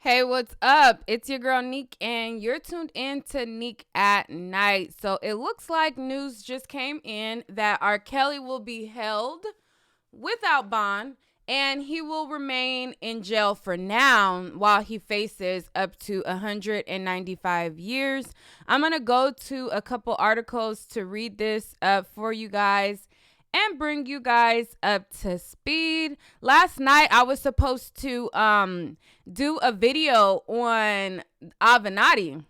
Hey, what's up? It's your girl Nique, and you're tuned in to Nique at Night. So it looks like news just came in that R. Kelly will be held without bond, and he will remain in jail for now while he faces up to 195 years. I'm going to go to a couple articles to read this up for you guys and bring you guys up to speed. Last night I was supposed to do a video on Avenatti.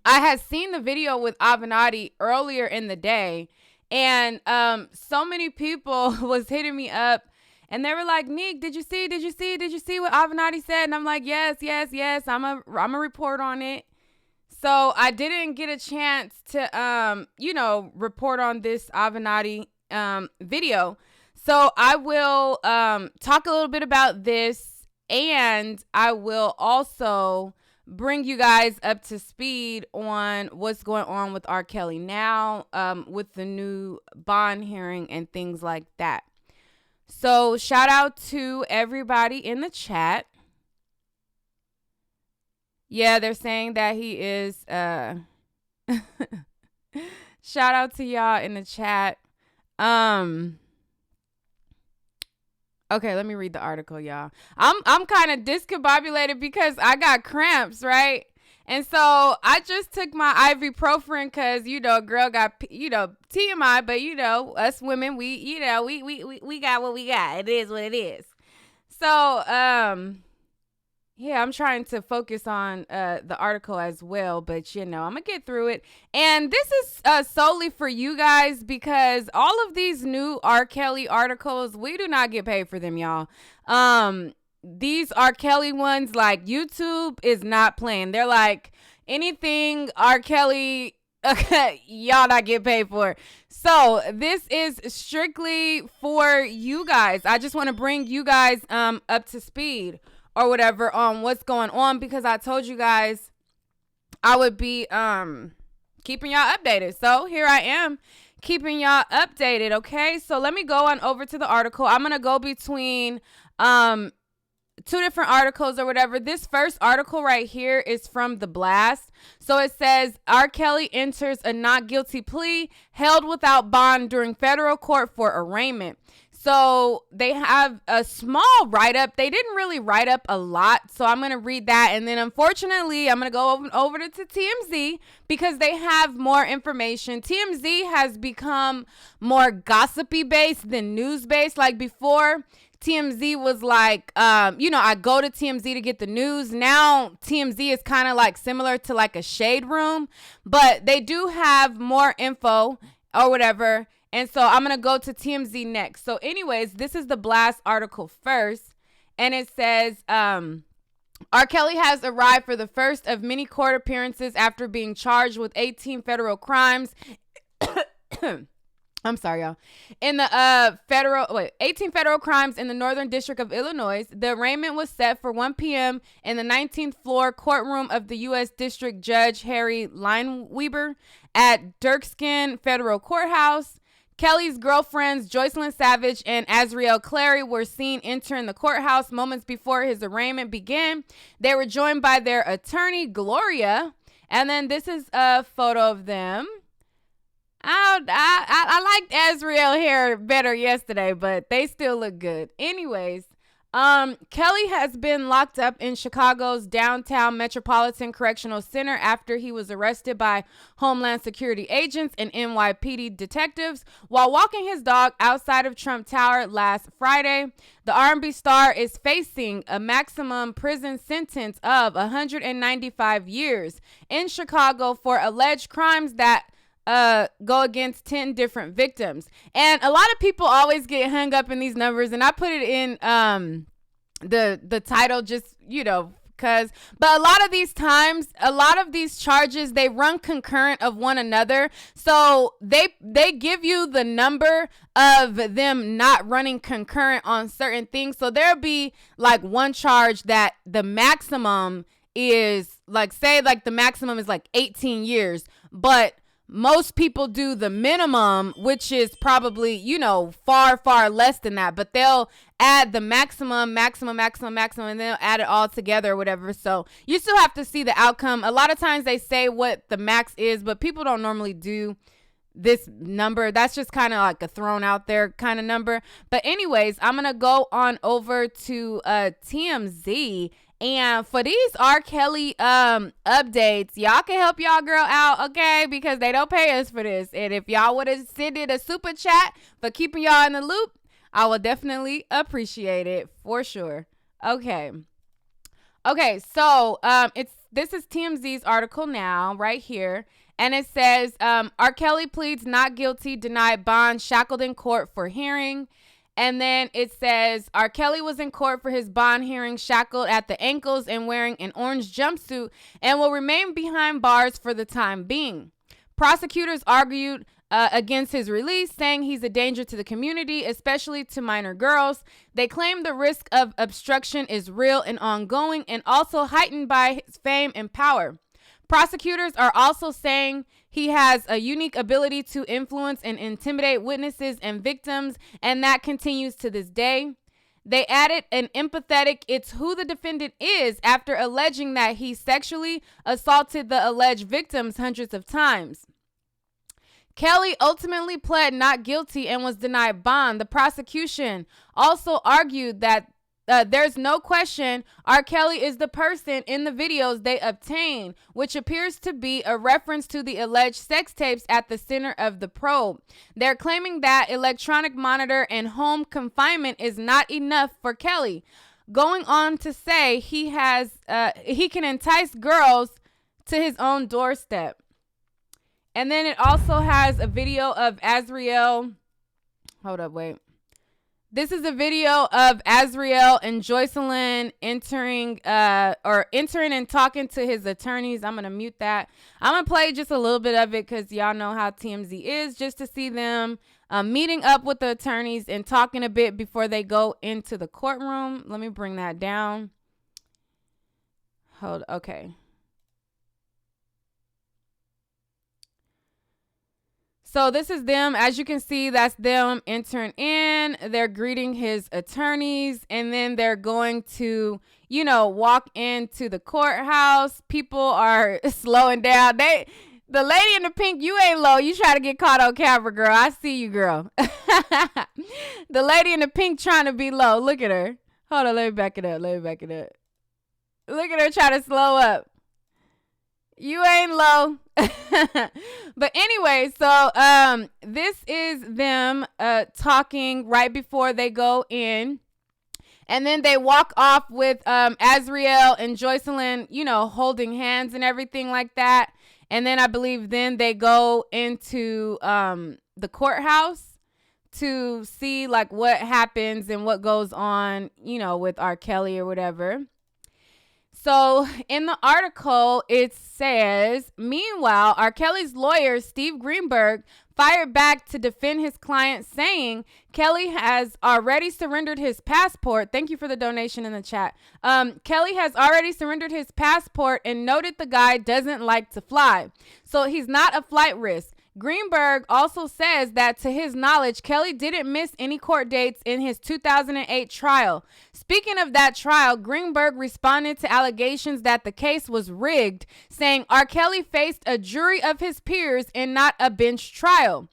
I had seen the video with Avenatti earlier in the day, and so many people was hitting me up, and they were like, "Nick, did you see what Avenatti said?" And I'm like, "Yes. I'm a report on it." So I didn't get a chance to report on this Avenatti video. So I will talk a little bit about this, and I will also bring you guys up to speed on what's going on with R. Kelly now, with the new bond hearing and things like that. So shout out to everybody in the chat. Yeah, they're saying that he is shout out to y'all in the chat. Okay, let me read the article, y'all. I'm kind of discombobulated because I got cramps, right? And so I just took my ibuprofen because, girl got, TMI, but, us women, we got what we got. It is what it is. So, yeah, I'm trying to focus on the article as well, but, I'm going to get through it. And this is solely for you guys because all of these new R. Kelly articles, we do not get paid for them, y'all. These R. Kelly ones, like YouTube is not playing. They're like, anything R. Kelly, y'all not get paid for. So this is strictly for you guys. I just want to bring you guys up to speed or whatever on what's going on, because I told you guys I would be keeping y'all updated. So here I am keeping y'all updated, okay? So let me go on over to the article. I'm going to go between two different articles or whatever. This first article right here is from The Blast. So it says, R. Kelly enters a not guilty plea, held without bond during federal court for arraignment. So they have a small write-up. They didn't really write up a lot, so I'm going to read that. And then, unfortunately, I'm going to go over to TMZ because they have more information. TMZ has become more gossipy-based than news-based. Like before, TMZ was like, I go to TMZ to get the news. Now, TMZ is kind of like similar to like a shade room, but they do have more info or whatever. And so I'm going to go to TMZ next. So anyways, this is the Blast article first. And it says, R. Kelly has arrived for the first of many court appearances after being charged with 18 federal crimes. I'm sorry, y'all. In the 18 federal crimes in the Northern District of Illinois. The arraignment was set for 1 p.m. in the 19th floor courtroom of the U.S. District Judge Harry Lineweber at Dirkskin Federal Courthouse. Kelly's girlfriends Joycelyn Savage and Azriel Clary were seen entering the courthouse moments before his arraignment began. They were joined by their attorney, Gloria. And then this is a photo of them. I liked Azriel hair better yesterday, but they still look good. Anyways, Kelly has been locked up in Chicago's downtown Metropolitan Correctional Center after he was arrested by Homeland Security agents and NYPD detectives while walking his dog outside of Trump Tower last Friday. The R&B star is facing a maximum prison sentence of 195 years in Chicago for alleged crimes that go against 10 different victims. And a lot of people always get hung up in these numbers, and I put it in the title just, but a lot of these times, a lot of these charges, they run concurrent of one another. So they give you the number of them not running concurrent on certain things. So there'll be like one charge that the maximum is like, say like the maximum is like 18 years, but most people do the minimum, which is probably, far, far less than that. But they'll add the maximum, and they'll add it all together or whatever. So you still have to see the outcome. A lot of times they say what the max is, but people don't normally do this number. That's just kind of like a thrown out there kind of number. But anyways, I'm going to go on over to TMZ. And for these R. Kelly updates, y'all can help y'all girl out, okay? Because they don't pay us for this. And if y'all would have sent it a super chat for keeping y'all in the loop, I will definitely appreciate it for sure. Okay. So this is TMZ's article now, right here. And it says, R. Kelly pleads not guilty, denied bond, shackled in court for hearing. And then it says, R. Kelly was in court for his bond hearing, shackled at the ankles and wearing an orange jumpsuit, and will remain behind bars for the time being. Prosecutors argued against his release, saying he's a danger to the community, especially to minor girls. They claim the risk of obstruction is real and ongoing, and also heightened by his fame and power. Prosecutors are also saying he has a unique ability to influence and intimidate witnesses and victims, and that continues to this day. They added an empathetic "it's who the defendant is" after alleging that he sexually assaulted the alleged victims hundreds of times. Kelly ultimately pled not guilty and was denied bond. The prosecution also argued that there's no question R. Kelly is the person in the videos they obtained, which appears to be a reference to the alleged sex tapes at the center of the probe. They're claiming that electronic monitor and home confinement is not enough for Kelly, going on to say he can entice girls to his own doorstep. And then it also has a video of Azriel. Hold up, wait. This is a video of Azriel and Joycelyn entering and talking to his attorneys. I'm going to mute that. I'm going to play just a little bit of it because y'all know how TMZ is, just to see them meeting up with the attorneys and talking a bit before they go into the courtroom. Let me bring that down. Okay. So this is them. As you can see, that's them entering in. They're greeting his attorneys, and then they're going to, walk into the courthouse. People are slowing down. The lady in the pink, you ain't low. You try to get caught on camera, girl. I see you, girl. The lady in the pink trying to be low. Look at her. Hold on, let me back it up. Look at her trying to slow up. You ain't low. But anyway, so this is them talking right before they go in. And then they walk off with Azriel and Joycelyn, holding hands and everything like that. And then I believe then they go into the courthouse to see like what happens and what goes on, with R. Kelly or whatever. So in the article, it says, meanwhile, R. Kelly's lawyer, Steve Greenberg, fired back to defend his client, saying Kelly has already surrendered his passport. Thank you for the donation in the chat. Kelly has already surrendered his passport and noted the guy doesn't like to fly, so he's not a flight risk. Greenberg also says that to his knowledge, Kelly didn't miss any court dates in his 2008 trial. Speaking of that trial, Greenberg responded to allegations that the case was rigged, saying R. Kelly faced a jury of his peers and not a bench trial.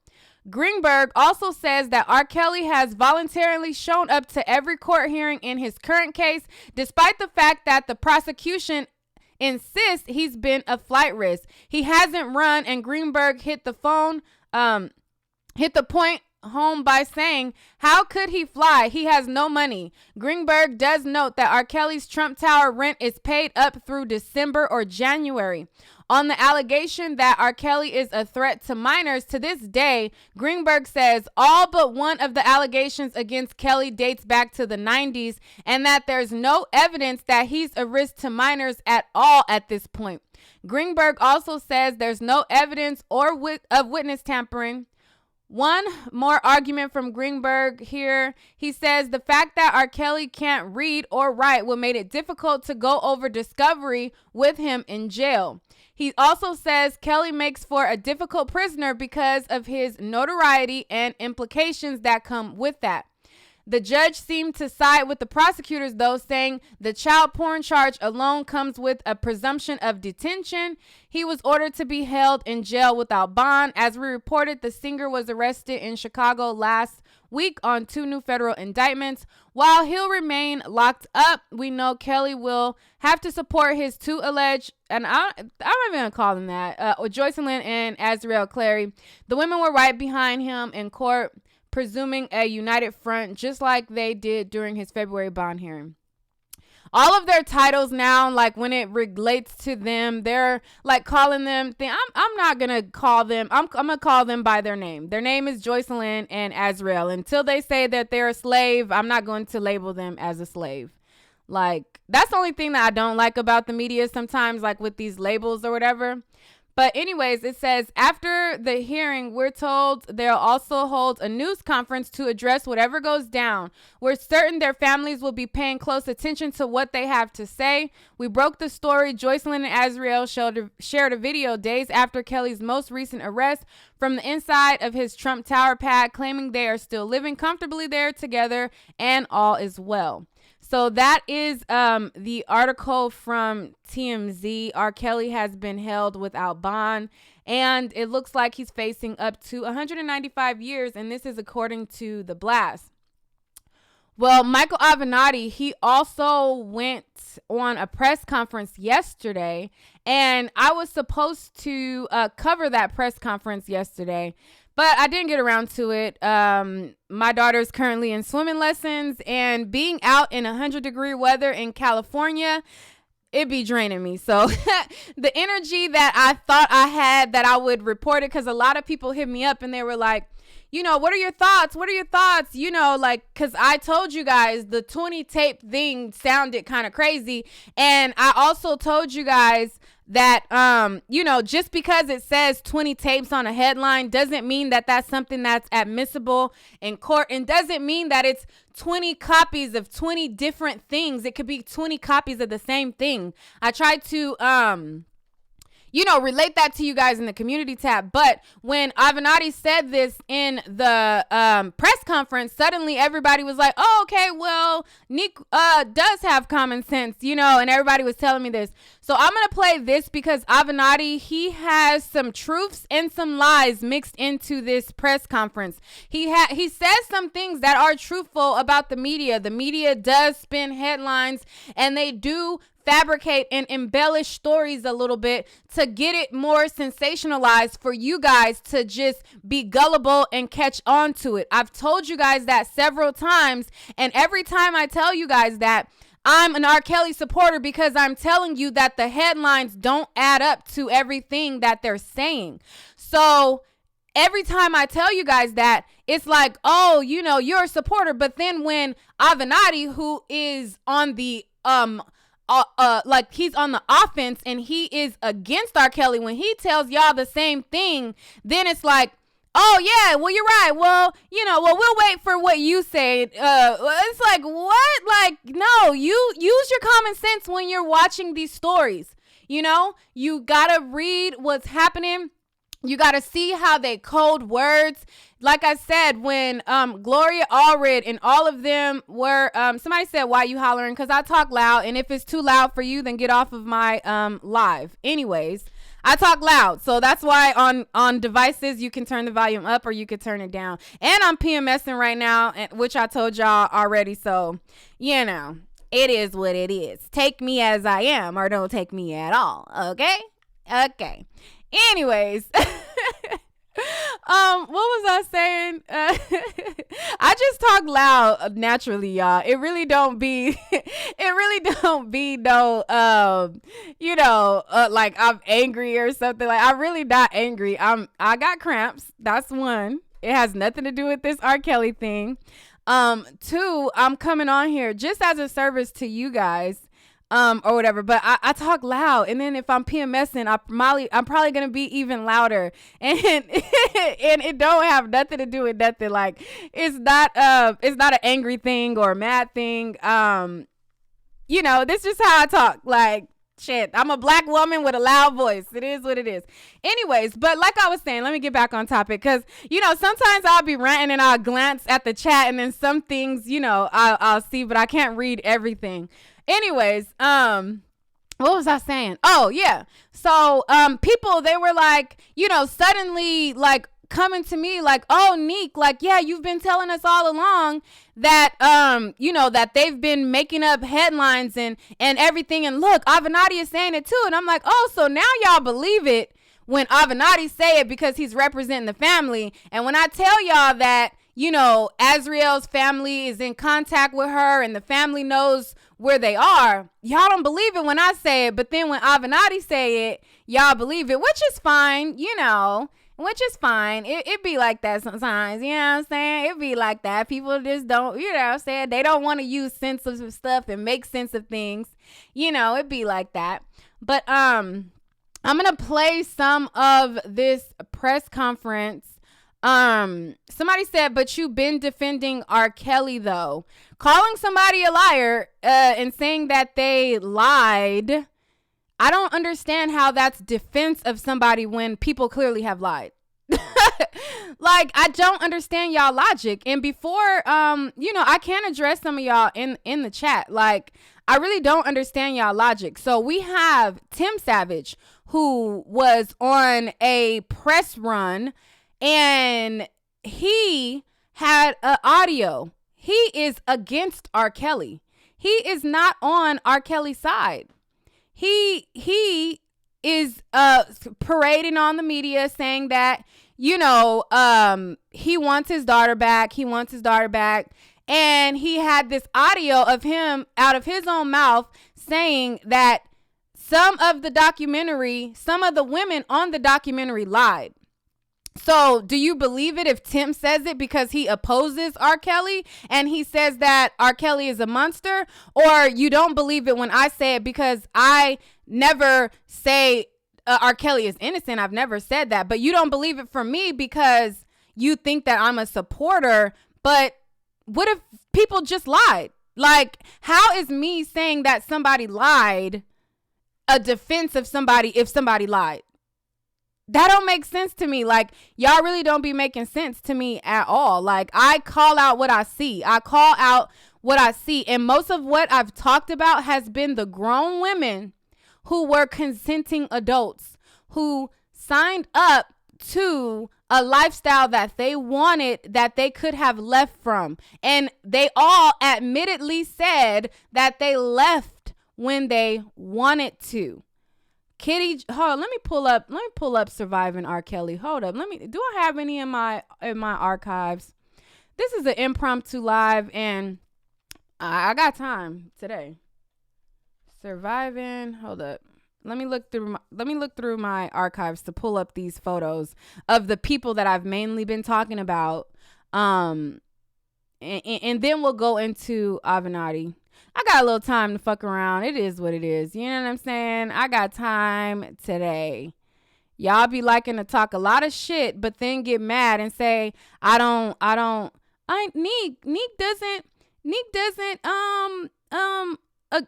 Greenberg also says that R. Kelly has voluntarily shown up to every court hearing in his current case, despite the fact that the prosecution insists he's been a flight risk. He hasn't run, and Greenberg hit the point home by saying, how could he fly? He has no money. Greenberg does note that R. Kelly's Trump Tower rent is paid up through December or January. On the allegation that R. Kelly is a threat to minors, to this day, Greenberg says all but one of the allegations against Kelly dates back to the 90s, and that there's no evidence that he's a risk to minors at all at this point. Greenberg also says there's no evidence of witness tampering. One more argument from Greenberg here. He says the fact that R. Kelly can't read or write would make it difficult to go over discovery with him in jail. He also says Kelly makes for a difficult prisoner because of his notoriety and implications that come with that. The judge seemed to side with the prosecutors, though, saying the child porn charge alone comes with a presumption of detention. He was ordered to be held in jail without bond. As we reported, the singer was arrested in Chicago last week on 2 new federal indictments. While he'll remain locked up, we know Kelly will have to support his 2 alleged, and I'm not even going to call them that, Joycelyn and Azriel Clary. The women were right behind him in court, presuming a united front, just like they did during his February bond hearing. All of their titles now, like when it relates to them, they're like calling them. I'm not gonna call them. I'm gonna call them by their name. Their name is Joycelyn and Azriel. Until they say that they're a slave, I'm not going to label them as a slave. Like, that's the only thing that I don't like about the media sometimes, like with these labels or whatever. But anyways, it says, after the hearing, we're told they'll also hold a news conference to address whatever goes down. We're certain their families will be paying close attention to what they have to say. We broke the story. Joycelyn and Azriel shared a video days after Kelly's most recent arrest from the inside of his Trump Tower pad, claiming they are still living comfortably there together and all is well. So that is the article from TMZ. R. Kelly has been held without bond, and it looks like he's facing up to 195 years, and this is according to The Blast. Well, Michael Avenatti, he also went on a press conference yesterday, and I was supposed to cover that press conference yesterday, but I didn't get around to it. My daughter's currently in swimming lessons, and being out in 100-degree weather in California, it'd be draining me. So the energy that I thought I had, that I would report it, because a lot of people hit me up and they were like, you know, what are your thoughts? What are your thoughts? You know, like, because I told you guys the 20 tape thing sounded kind of crazy. And I also told you guys that, you know, just because it says 20 tapes on a headline doesn't mean that that's something that's admissible in court, and doesn't mean that it's 20 copies of 20 different things. It could be 20 copies of the same thing. I tried to, you know, relate that to you guys in the community tab. But when Avenatti said this in the press conference, suddenly everybody was like, oh, okay, well, Nique does have common sense, you know, and everybody was telling me this. So I'm going to play this because Avenatti, he has some truths and some lies mixed into this press conference. He says some things that are truthful about the media. The media does spin headlines, and they do fabricate and embellish stories a little bit to get it more sensationalized for you guys to just be gullible and catch on to it. I've told you guys that several times, and every time I tell you guys that, I'm an R. Kelly supporter, because I'm telling you that the headlines don't add up to everything that they're saying. So every time I tell you guys that, it's like, oh, you know, you're a supporter. But then when Avenatti, who is on the like he's on the offense and he is against R. Kelly, when he tells y'all the same thing, then it's like, oh yeah, well, you're right. Well, you know, well, we'll wait for what you say. It's like, what? Like, no, you use your common sense when you're watching these stories. You know, you gotta read what's happening. You got to see how they code words. Like I said, when Gloria Allred and all of them were, somebody said, why you hollering? Because I talk loud, and if it's too loud for you, then get off of my live. Anyways, I talk loud. So that's why on devices, you can turn the volume up or you can turn it down. And I'm PMSing right now, which I told y'all already. So, you know, it is what it is. Take me as I am, or don't take me at all. Okay? Okay. Anyways, what was I saying? I just talk loud naturally, y'all. It really don't be no, you know, like I'm angry or something. Like, I'm really not angry. I got cramps. That's one. It has nothing to do with this R. Kelly thing. Two, I'm coming on here just as a service to you guys. or whatever. But I talk loud, and then if I'm PMSing, I'm probably gonna be even louder, and and it don't have nothing to do with nothing. Like it's not an angry thing or a mad thing. This is how I talk. Like shit, I'm a black woman with a loud voice. It is what it is. Anyways, but like I was saying, let me get back on topic, because sometimes I'll be ranting and I'll glance at the chat, and then some things I'll see, but I can't read everything. Anyways, what was I saying? Oh yeah. So people, they were like, suddenly like coming to me like, oh, Nique, like, yeah, you've been telling us all along that that they've been making up headlines and everything, and look, Avenatti is saying it too. And I'm like, oh, so now y'all believe it when Avenatti say it because he's representing the family. And when I tell y'all that Azriel's family is in contact with her and the family knows where they are, y'all don't believe it when I say it. But then when Avenatti say it, y'all believe it, which is fine, which is fine. It be like that sometimes, you know what I'm saying? It be like that. People just don't, what I'm saying? They don't want to use sense of stuff and make sense of things. It be like that. But I'm going to play some of this press conference. Somebody said, but you've been defending R. Kelly though. Calling somebody a liar and saying that they lied. I don't understand how that's defense of somebody when people clearly have lied. Like, I don't understand y'all logic. And before, I can address some of y'all in the chat. Like, I really don't understand y'all logic. So we have Tim Savage, who was on a press run, and he had an audio. He is against R. Kelly. He is not on R. Kelly's side. He is parading on the media saying that, he wants his daughter back. He wants his daughter back. And he had this audio of him out of his own mouth saying that some of the women on the documentary lied. So do you believe it if Tim says it because he opposes R. Kelly and he says that R. Kelly is a monster? Or you don't believe it when I say it because I never say R. Kelly is innocent? I've never said that. But you don't believe it for me because you think that I'm a supporter. But what if people just lied? Like, how is me saying that somebody lied a defense of somebody if somebody lied? That don't make sense to me. Like, y'all really don't be making sense to me at all. Like, I call out what I see. And most of what I've talked about has been the grown women who were consenting adults who signed up to a lifestyle that they wanted, that they could have left from. And they all admittedly said that they left when they wanted to. Kitty, hold on, let me pull up Surviving R. Kelly. Hold up. Do I have any in my archives? This is an impromptu live and I got time today. Surviving, hold up. Let me look through my archives to pull up these photos of the people that I've mainly been talking about. And then we'll go into Avenatti. I got a little time to fuck around. It is what it is. You know what I'm saying? I got time today. Y'all be liking to talk a lot of shit, but then get mad and say, Nique doesn't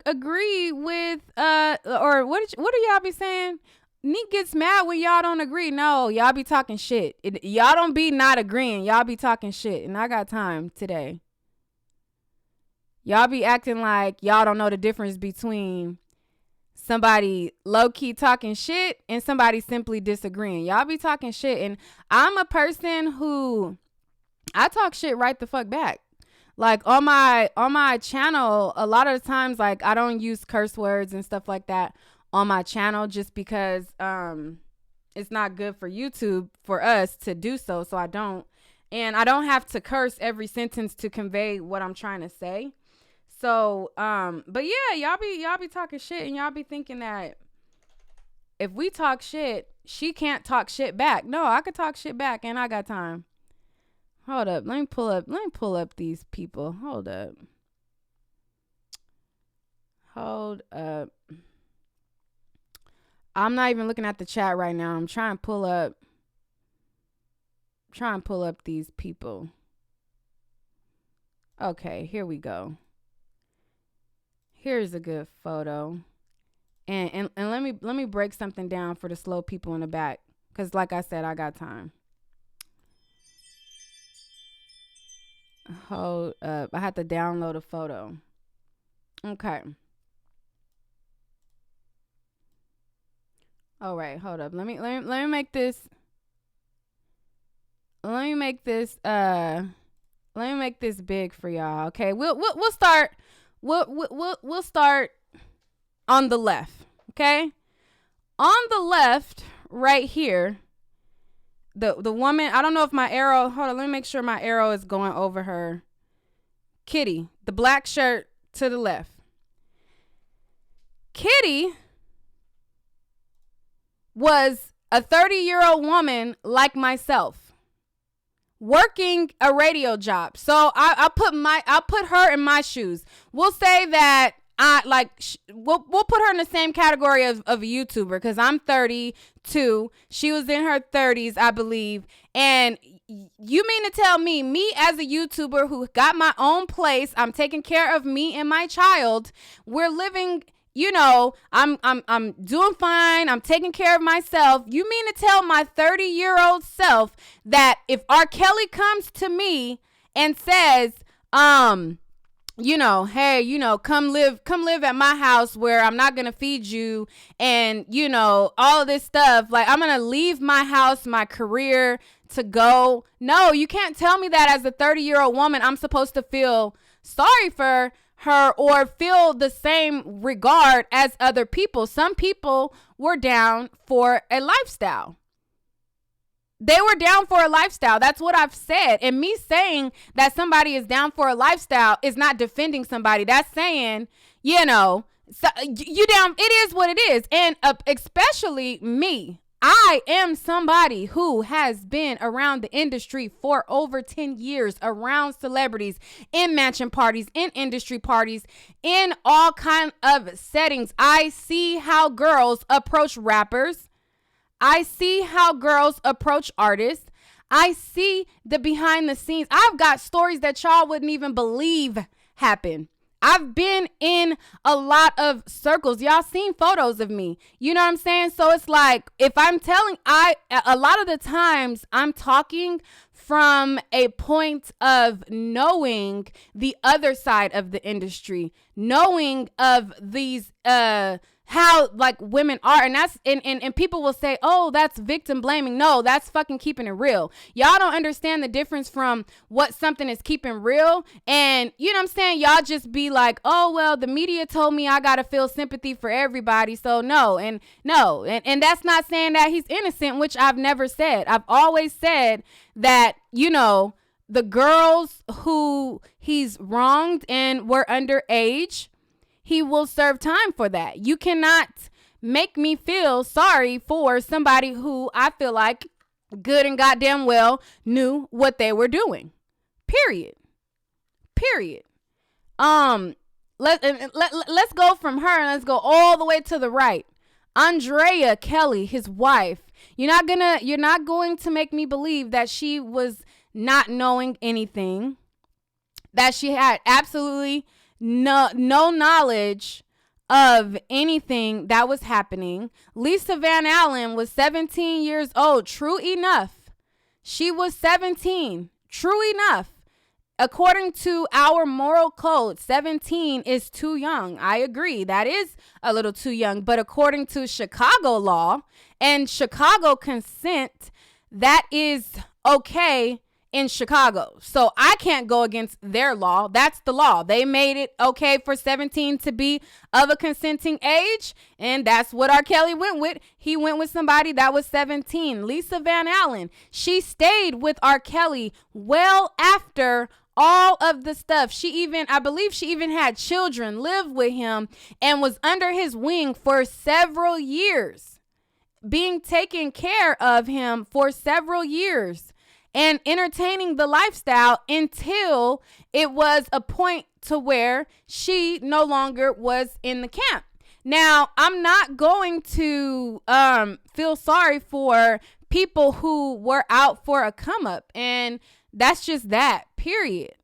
agree with, or what do y'all be saying? Nique gets mad when y'all don't agree. No, y'all be talking shit. Y'all don't be not agreeing. Y'all be talking shit. And I got time today. Y'all be acting like y'all don't know the difference between somebody low-key talking shit and somebody simply disagreeing. Y'all be talking shit. And I'm a person who, I talk shit right the fuck back. Like on my channel, a lot of the times, like I don't use curse words and stuff like that on my channel just because it's not good for YouTube for us to do so. So I don't. And I don't have to curse every sentence to convey what I'm trying to say. So, but yeah, y'all be talking shit and y'all be thinking that if we talk shit, she can't talk shit back. No, I could talk shit back and I got time. Hold up. Let me pull up these people. Hold up. Hold up. I'm not even looking at the chat right now. I'm trying to pull up these people. Okay, here we go. Here's a good photo. And let me break something down for the slow people in the back, cuz like I said, I got time. Hold up. I had to download a photo. Okay. All right, hold up. Let me make this big for y'all. Okay. We'll start we'll start on the left, okay? On the left right here, the woman, I don't know if my arrow, hold on, let me make sure my arrow is going over her. Kitty, the black shirt to the left. Kitty was a 30-year-old woman like myself, working a radio job. So I'll put her in my shoes. We'll say that we'll put her in the same category of a YouTuber, because I'm 32. She was in her 30s, I believe. And you mean to tell me as a YouTuber who got my own place, I'm taking care of me and my child, we're living, you know, I'm doing fine, I'm taking care of myself. You mean to tell my 30-year-old self that if R. Kelly comes to me and says, you know, hey, you know, come live at my house where I'm not going to feed you, and, you know, all of this stuff, like, I'm going to leave my house, my career to go. No, you can't tell me that as a 30-year-old woman I'm supposed to feel sorry for her or feel the same regard as other people. Some people were down for a lifestyle. They were down for a lifestyle. That's what I've said. And me saying that somebody is down for a lifestyle is not defending somebody. That's saying, you know, so you down. It is what it is. And especially me. I am somebody who has been around the industry for over 10 years, around celebrities, in mansion parties, in industry parties, in all kind of settings. I see how girls approach rappers. I see how girls approach artists. I see the behind the scenes. I've got stories that y'all wouldn't even believe happen. I've been in a lot of circles. Y'all seen photos of me. You know what I'm saying? So it's like, if I'm telling, a lot of the times I'm talking from a point of knowing the other side of the industry, knowing of these, how like women are, and that's and people will say, oh, that's victim blaming. No, that's fucking keeping it real. Y'all don't understand the difference from what something is keeping real, and you know what I'm saying, y'all just be like, oh well, the media told me I gotta feel sympathy for everybody, so no, and that's not saying that he's innocent, which I've never said. I've always said that, you know, the girls who he's wronged and were underage, he will serve time for that. You cannot make me feel sorry for somebody who I feel like good and goddamn well knew what they were doing. Period. Let's go from her and let's go all the way to the right. Andrea Kelly, his wife. You're not going to make me believe that she was not knowing anything, that she had absolutely no knowledge of anything that was happening. Lisa Van Allen was 17 years old. True enough. She was 17. True enough. According to our moral code, 17 is too young. I agree. That is a little too young. But according to Chicago law and Chicago consent, that is okay in Chicago. So I can't go against their law. That's the law. They made it okay for 17 to be of a consenting age, and that's what R. Kelly went with. He went with somebody that was 17. Lisa Van Allen, she stayed with R. Kelly well after all of the stuff. I believe she even had children live with him and was under his wing for several years, being taken care of him for several years. and entertaining the lifestyle until it was a point to where she no longer was in the camp. Now, I'm not going to feel sorry for people who were out for a come up, and that's just that, period.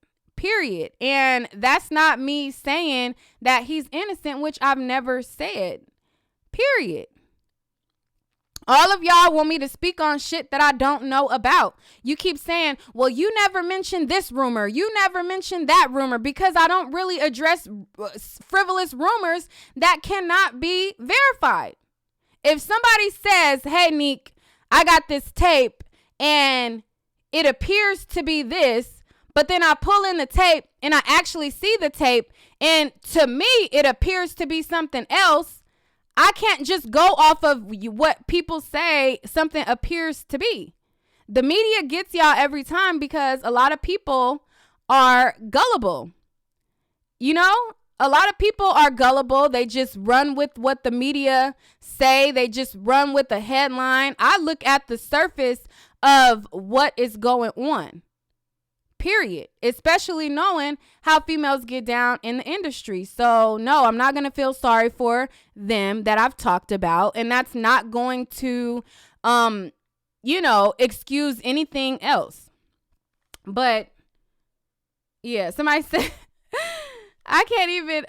And that's not me saying that he's innocent, which I've never said, period. All of y'all want me to speak on shit that I don't know about. You keep saying, well, you never mentioned this rumor. You never mentioned that rumor, because I don't really address frivolous rumors that cannot be verified. If somebody says, hey, Nique, I got this tape and it appears to be this, but then I pull in the tape and I actually see the tape and to me it appears to be something else, I can't just go off of what people say something appears to be. The media gets y'all every time because a lot of people are gullible. You know, a lot of people are gullible. They just run with what the media say. They just run with the headline. I look at the surface of what is going on. Period. Especially knowing how females get down in the industry. So no, I'm not going to feel sorry for them that I've talked about. And that's not going to, excuse anything else. But yeah, somebody said, I can't even,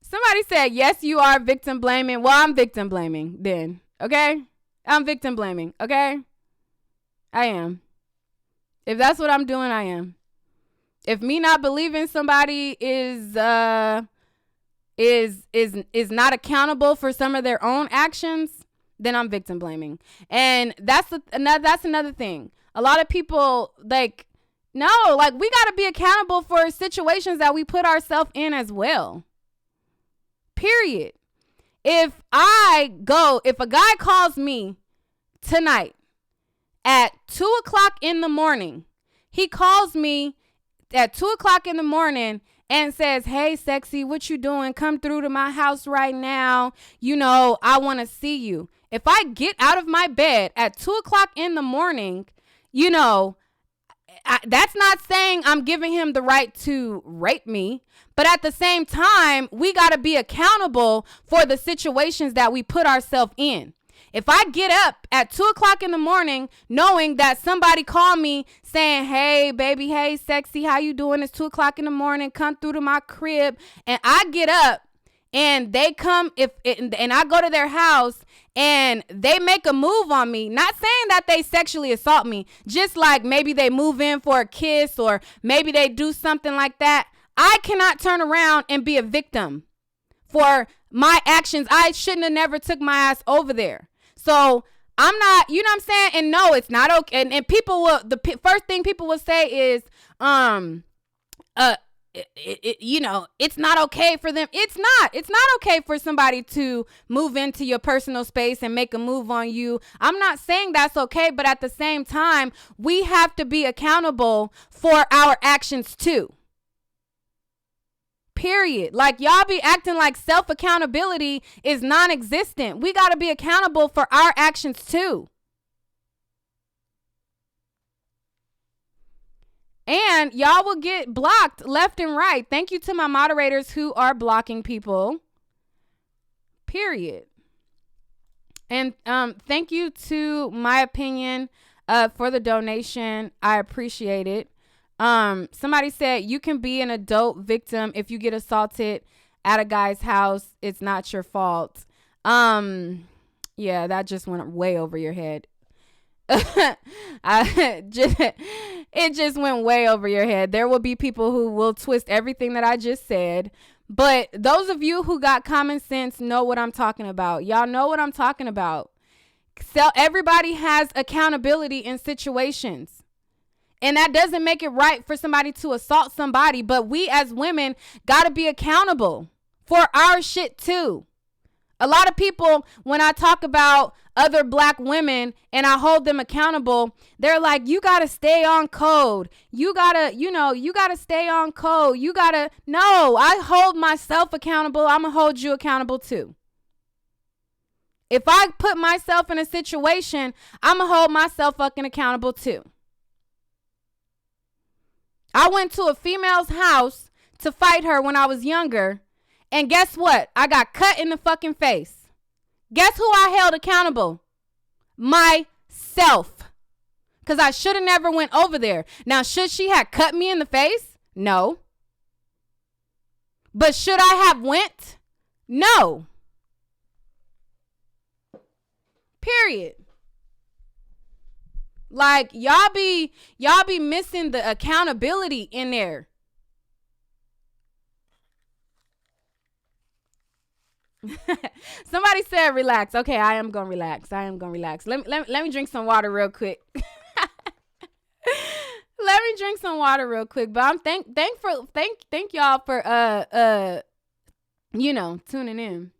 somebody said, yes, you are victim blaming. Well, I'm victim blaming then. Okay. I'm victim blaming. Okay. I am. If that's what I'm doing, I am. If me not believing somebody is not accountable for some of their own actions, then I'm victim blaming. And that's another thing. A lot of people we got to be accountable for situations that we put ourselves in as well. Period. If a guy calls me tonight at 2:00 in the morning, he calls me at 2:00 in the morning and says, hey, sexy, what you doing? Come through to my house right now. You know, I want to see you. If I get out of my bed at 2:00 in the morning, you know, that's not saying I'm giving him the right to rape me. But at the same time, we got to be accountable for the situations that we put ourselves in. If I get up at 2:00 in the morning knowing that somebody called me saying, hey, baby, hey, sexy, how you doing? It's 2:00 in the morning. Come through to my crib. And I get up and they come and I go to their house and they make a move on me, not saying that they sexually assault me, just like maybe they move in for a kiss or maybe they do something like that. I cannot turn around and be a victim for my actions. I shouldn't have never took my ass over there. So I'm not, you know what I'm saying? And no, it's not okay. And people will, first thing people will say is, it's not okay for them. It's not okay for somebody to move into your personal space and make a move on you. I'm not saying that's okay, but at the same time, we have to be accountable for our actions too. Period. Like, y'all be acting like self-accountability is non-existent. We got to be accountable for our actions too. And y'all will get blocked left and right. Thank you to my moderators who are blocking people. Period. And thank you to My Opinion for the donation. I appreciate it. Somebody said you can be an adult victim if you get assaulted at a guy's house. It's not your fault. Yeah, that just went way over your head. It just went way over your head. There will be people who will twist everything that I just said. But those of you who got common sense know what I'm talking about. Y'all know what I'm talking about. So everybody has accountability in situations. And that doesn't make it right for somebody to assault somebody. But we as women got to be accountable for our shit too. A lot of people, when I talk about other black women and I hold them accountable, they're like, you got to stay on code. You got to stay on code. No, I hold myself accountable. I'm going to hold you accountable too. If I put myself in a situation, I'm going to hold myself fucking accountable too. I went to a female's house to fight her when I was younger. And guess what? I got cut in the fucking face. Guess who I held accountable? Myself. Because I should have never went over there. Now, should she have cut me in the face? No. But should I have went? No. Period. Like, y'all be missing the accountability in there. Somebody said relax. Okay, I am gonna relax. Let me drink some water real quick. Let me drink some water real quick. But I'm thank y'all for tuning in.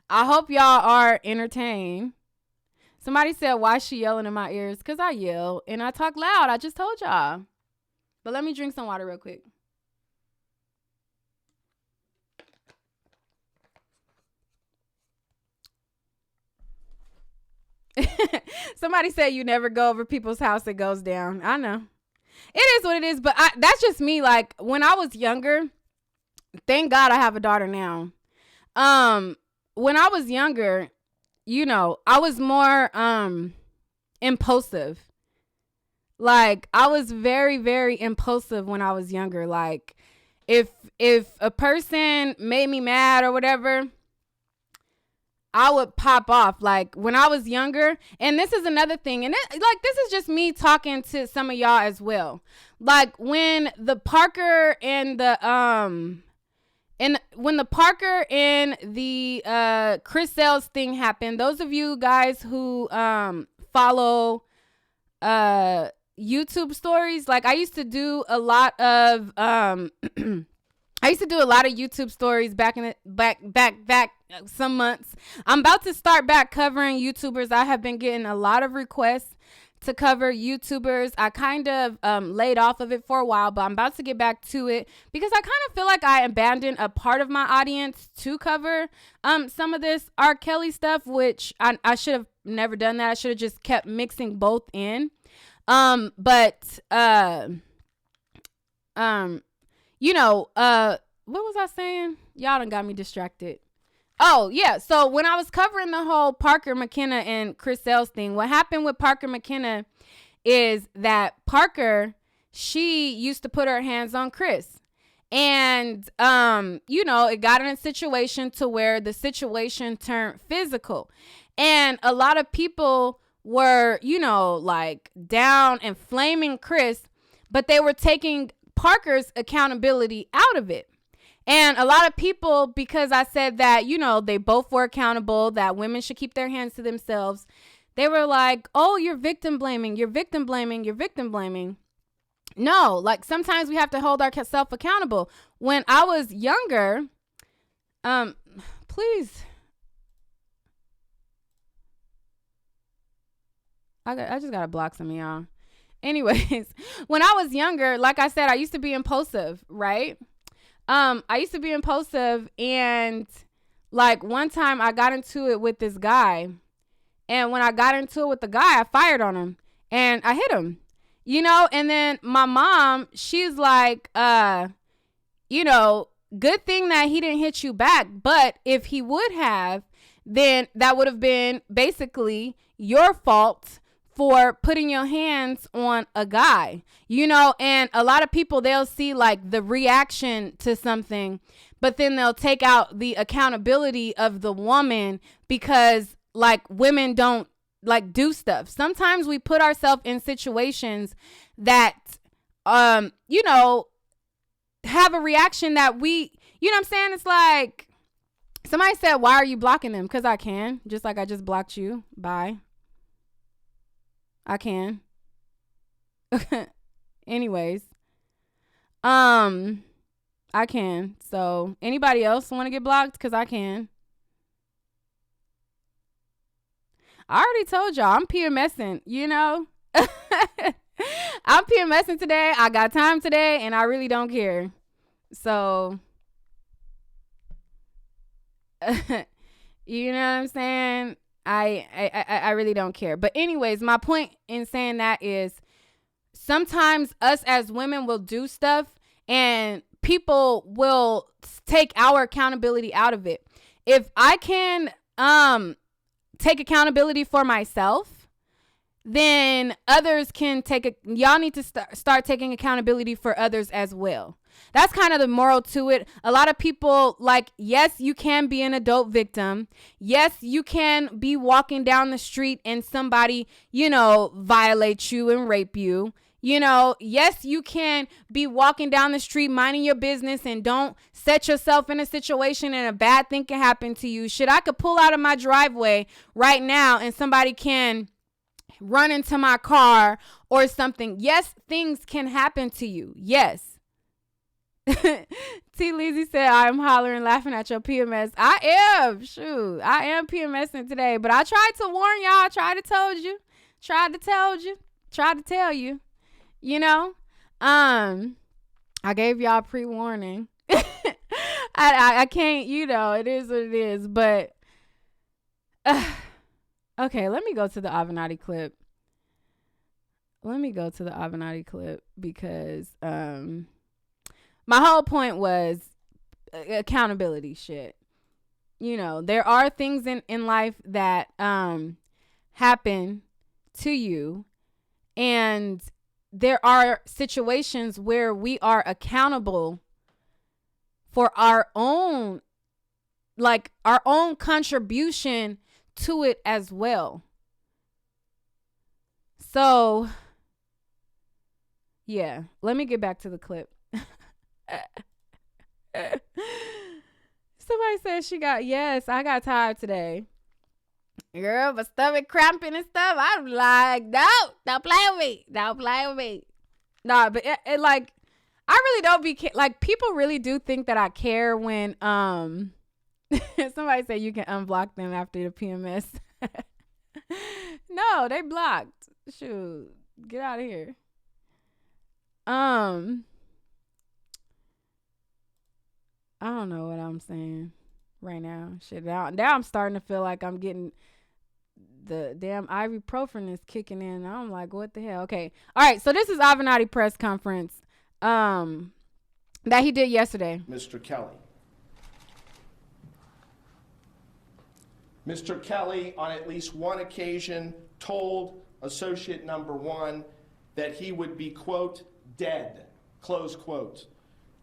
I hope y'all are entertained. Somebody said, why is she yelling in my ears? Because I yell and I talk loud. I just told y'all. But let me drink some water real quick. Somebody said you never go over people's house, it goes down. I know. It is what it is, but that's just me. Like, when I was younger, thank God I have a daughter now. When I was younger, I was more impulsive. Like, I was very, very impulsive when I was younger. Like, if a person made me mad or whatever, I would pop off. Like, when I was younger, and this is another thing, and this is just me talking to some of y'all as well. Like, when the Parker and the Chris Sales thing happened, those of you guys who follow YouTube stories, like, I used to do a lot of YouTube stories back some months. I'm about to start back covering YouTubers. I have been getting a lot of requests to cover YouTubers. I kind of laid off of it for a while, but I'm about to get back to it because I kind of feel like I abandoned a part of my audience to cover some of this R. Kelly stuff, which I should have never done that. I should have just kept mixing both in. What was I saying? Y'all done got me distracted. Oh, yeah. So when I was covering the whole Parker McKenna and Chris Sales thing, what happened with Parker McKenna is that Parker, she used to put her hands on Chris. And, it got in a situation to where the situation turned physical. And a lot of people were, like, down and flaming Chris, but they were taking Parker's accountability out of it. And a lot of people, because I said that, they both were accountable, that women should keep their hands to themselves, they were like, oh, you're victim blaming. No, like, sometimes we have to hold ourselves accountable. When I was younger, please. I just got to block some of y'all. Anyways, when I was younger, like I said, I used to be impulsive, right? I used to be impulsive, and like one time I got into it with this guy, and when I got into it with the guy, I fired on him and I hit him, and then my mom, she's like, good thing that he didn't hit you back. But if he would have, then that would have been basically your fault for putting your hands on a guy, and a lot of people, they'll see like the reaction to something, but then they'll take out the accountability of the woman because like women don't like do stuff. Sometimes we put ourselves in situations that, have a reaction that we, what I'm saying? It's like somebody said, why are you blocking them? Because I can, just like I just blocked you. Bye. I can. Anyways. I can. So anybody else want to get blocked? Because I can. I already told y'all I'm PMSing, I'm PMSing today. I got time today and I really don't care. So You know what I'm saying? I really don't care. But anyways, my point in saying that is sometimes us as women will do stuff and people will take our accountability out of it. If I can take accountability for myself, then others can y'all need to start taking accountability for others as well. That's kind of the moral to it. A lot of people, like, yes, you can be an adult victim. Yes, you can be walking down the street and somebody, violate you and rape you. Yes, you can be walking down the street minding your business and don't set yourself in a situation and a bad thing can happen to you. Shit, I could pull out of my driveway right now and somebody can run into my car or something. Yes, things can happen to you. Yes. T. Lizzie said, I'm hollering, laughing at your PMS. I am. Shoot. I am PMSing today. But I tried to warn y'all. I tried to tell you. Tried to tell you. I gave y'all pre-warning. I can't, it is what it is. But, okay, let me go to the Avenatti clip. Because, my whole point was accountability shit. There are things in life that happen to you, and there are situations where we are accountable for our own contribution to it as well. So, yeah, let me get back to the clip. Somebody said yes, I got tired today. Girl, my stomach cramping and stuff. I'm like, no, don't play with me. Nah, but it like, I really don't be, like, people really do think that I care when, somebody said you can unblock them after the PMS. No, they blocked. Shoot, get out of here. I don't know what I'm saying right now. Shit, now I'm starting to feel like I'm getting the damn ibuprofen is kicking in. I'm like, what the hell? Okay. All right. So this is Avenatti press conference that he did yesterday. Mr. Kelly. Mr. Kelly, on at least one occasion, told associate number one that he would be, quote, dead, close quote,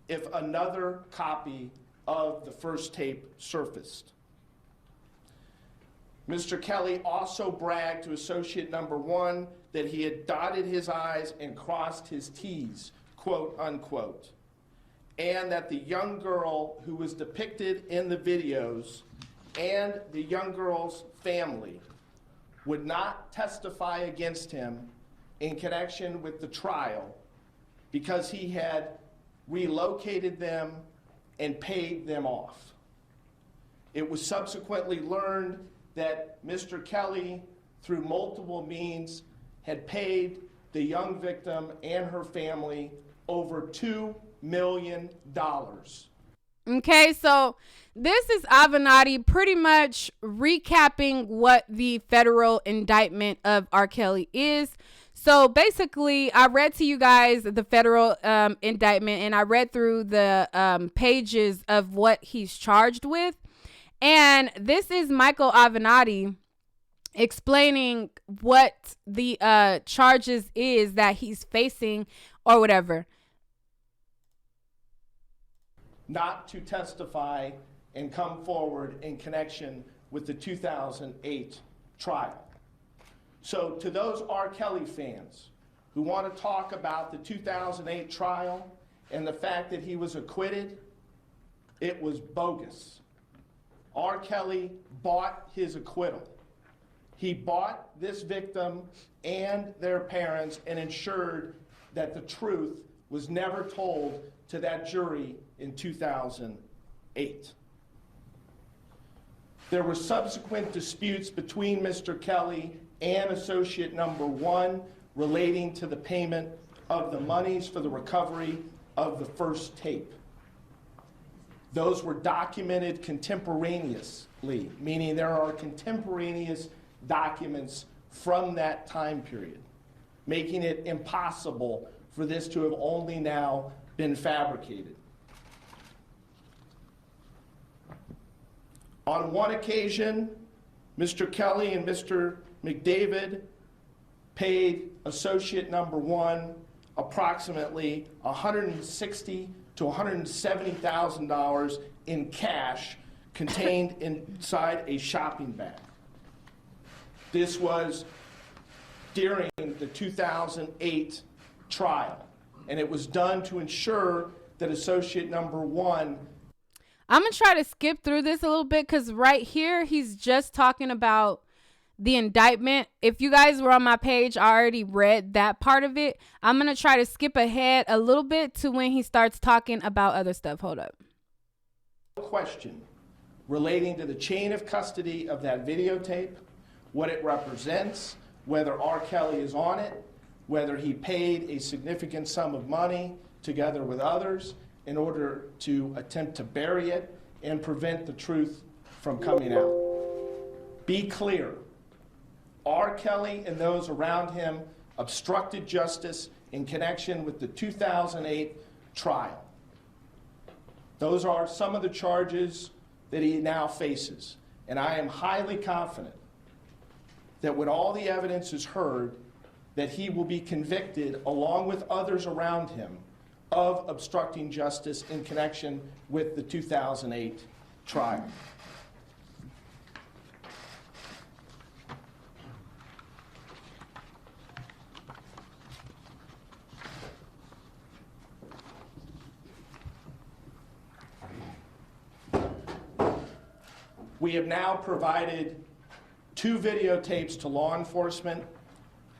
if another copy of the first tape surfaced. Mr. Kelly also bragged to associate number one that he had dotted his I's and crossed his T's, quote unquote, and that the young girl who was depicted in the videos and the young girl's family would not testify against him in connection with the trial because he had relocated them and paid them off. It was subsequently learned that Mr. Kelly, through multiple means, had paid the young victim and her family over $2 million. Okay, so this is Avenatti pretty much recapping what the federal indictment of R. Kelly is. So basically, I read to you guys the federal indictment, and I read through the pages of what he's charged with. And this is Michael Avenatti explaining what the charges is that he's facing or whatever. Not to testify and come forward in connection with the 2008 trial. So to those R. Kelly fans who want to talk about the 2008 trial and the fact that he was acquitted, it was bogus. R. Kelly bought his acquittal. He bought this victim and their parents and ensured that the truth was never told to that jury in 2008. There were subsequent disputes between Mr. Kelly and associate number one relating to the payment of the monies for the recovery of the first tape. Those were documented contemporaneously, meaning there are contemporaneous documents from that time period, making it impossible for this to have only now been fabricated. On one occasion, Mr. Kelly and Mr. McDavid paid associate number one approximately $160,000 to $170,000 in cash contained inside a shopping bag. This was during the 2008 trial, and it was done to ensure that associate number one. I'm going to try to skip through this a little bit because right here, he's just talking about the indictment. If you guys were on my page, I already read that part of it. I'm going to try to skip ahead a little bit to when he starts talking about other stuff. Hold up. Question relating to the chain of custody of that videotape, what it represents, whether R. Kelly is on it, whether he paid a significant sum of money together with others in order to attempt to bury it and prevent the truth from coming out. Be clear. R. Kelly and those around him obstructed justice in connection with the 2008 trial. Those are some of the charges that he now faces. And I am highly confident that when all the evidence is heard, that he will be convicted along with others around him of obstructing justice in connection with the 2008 trial. We have now provided 2 videotapes to law enforcement.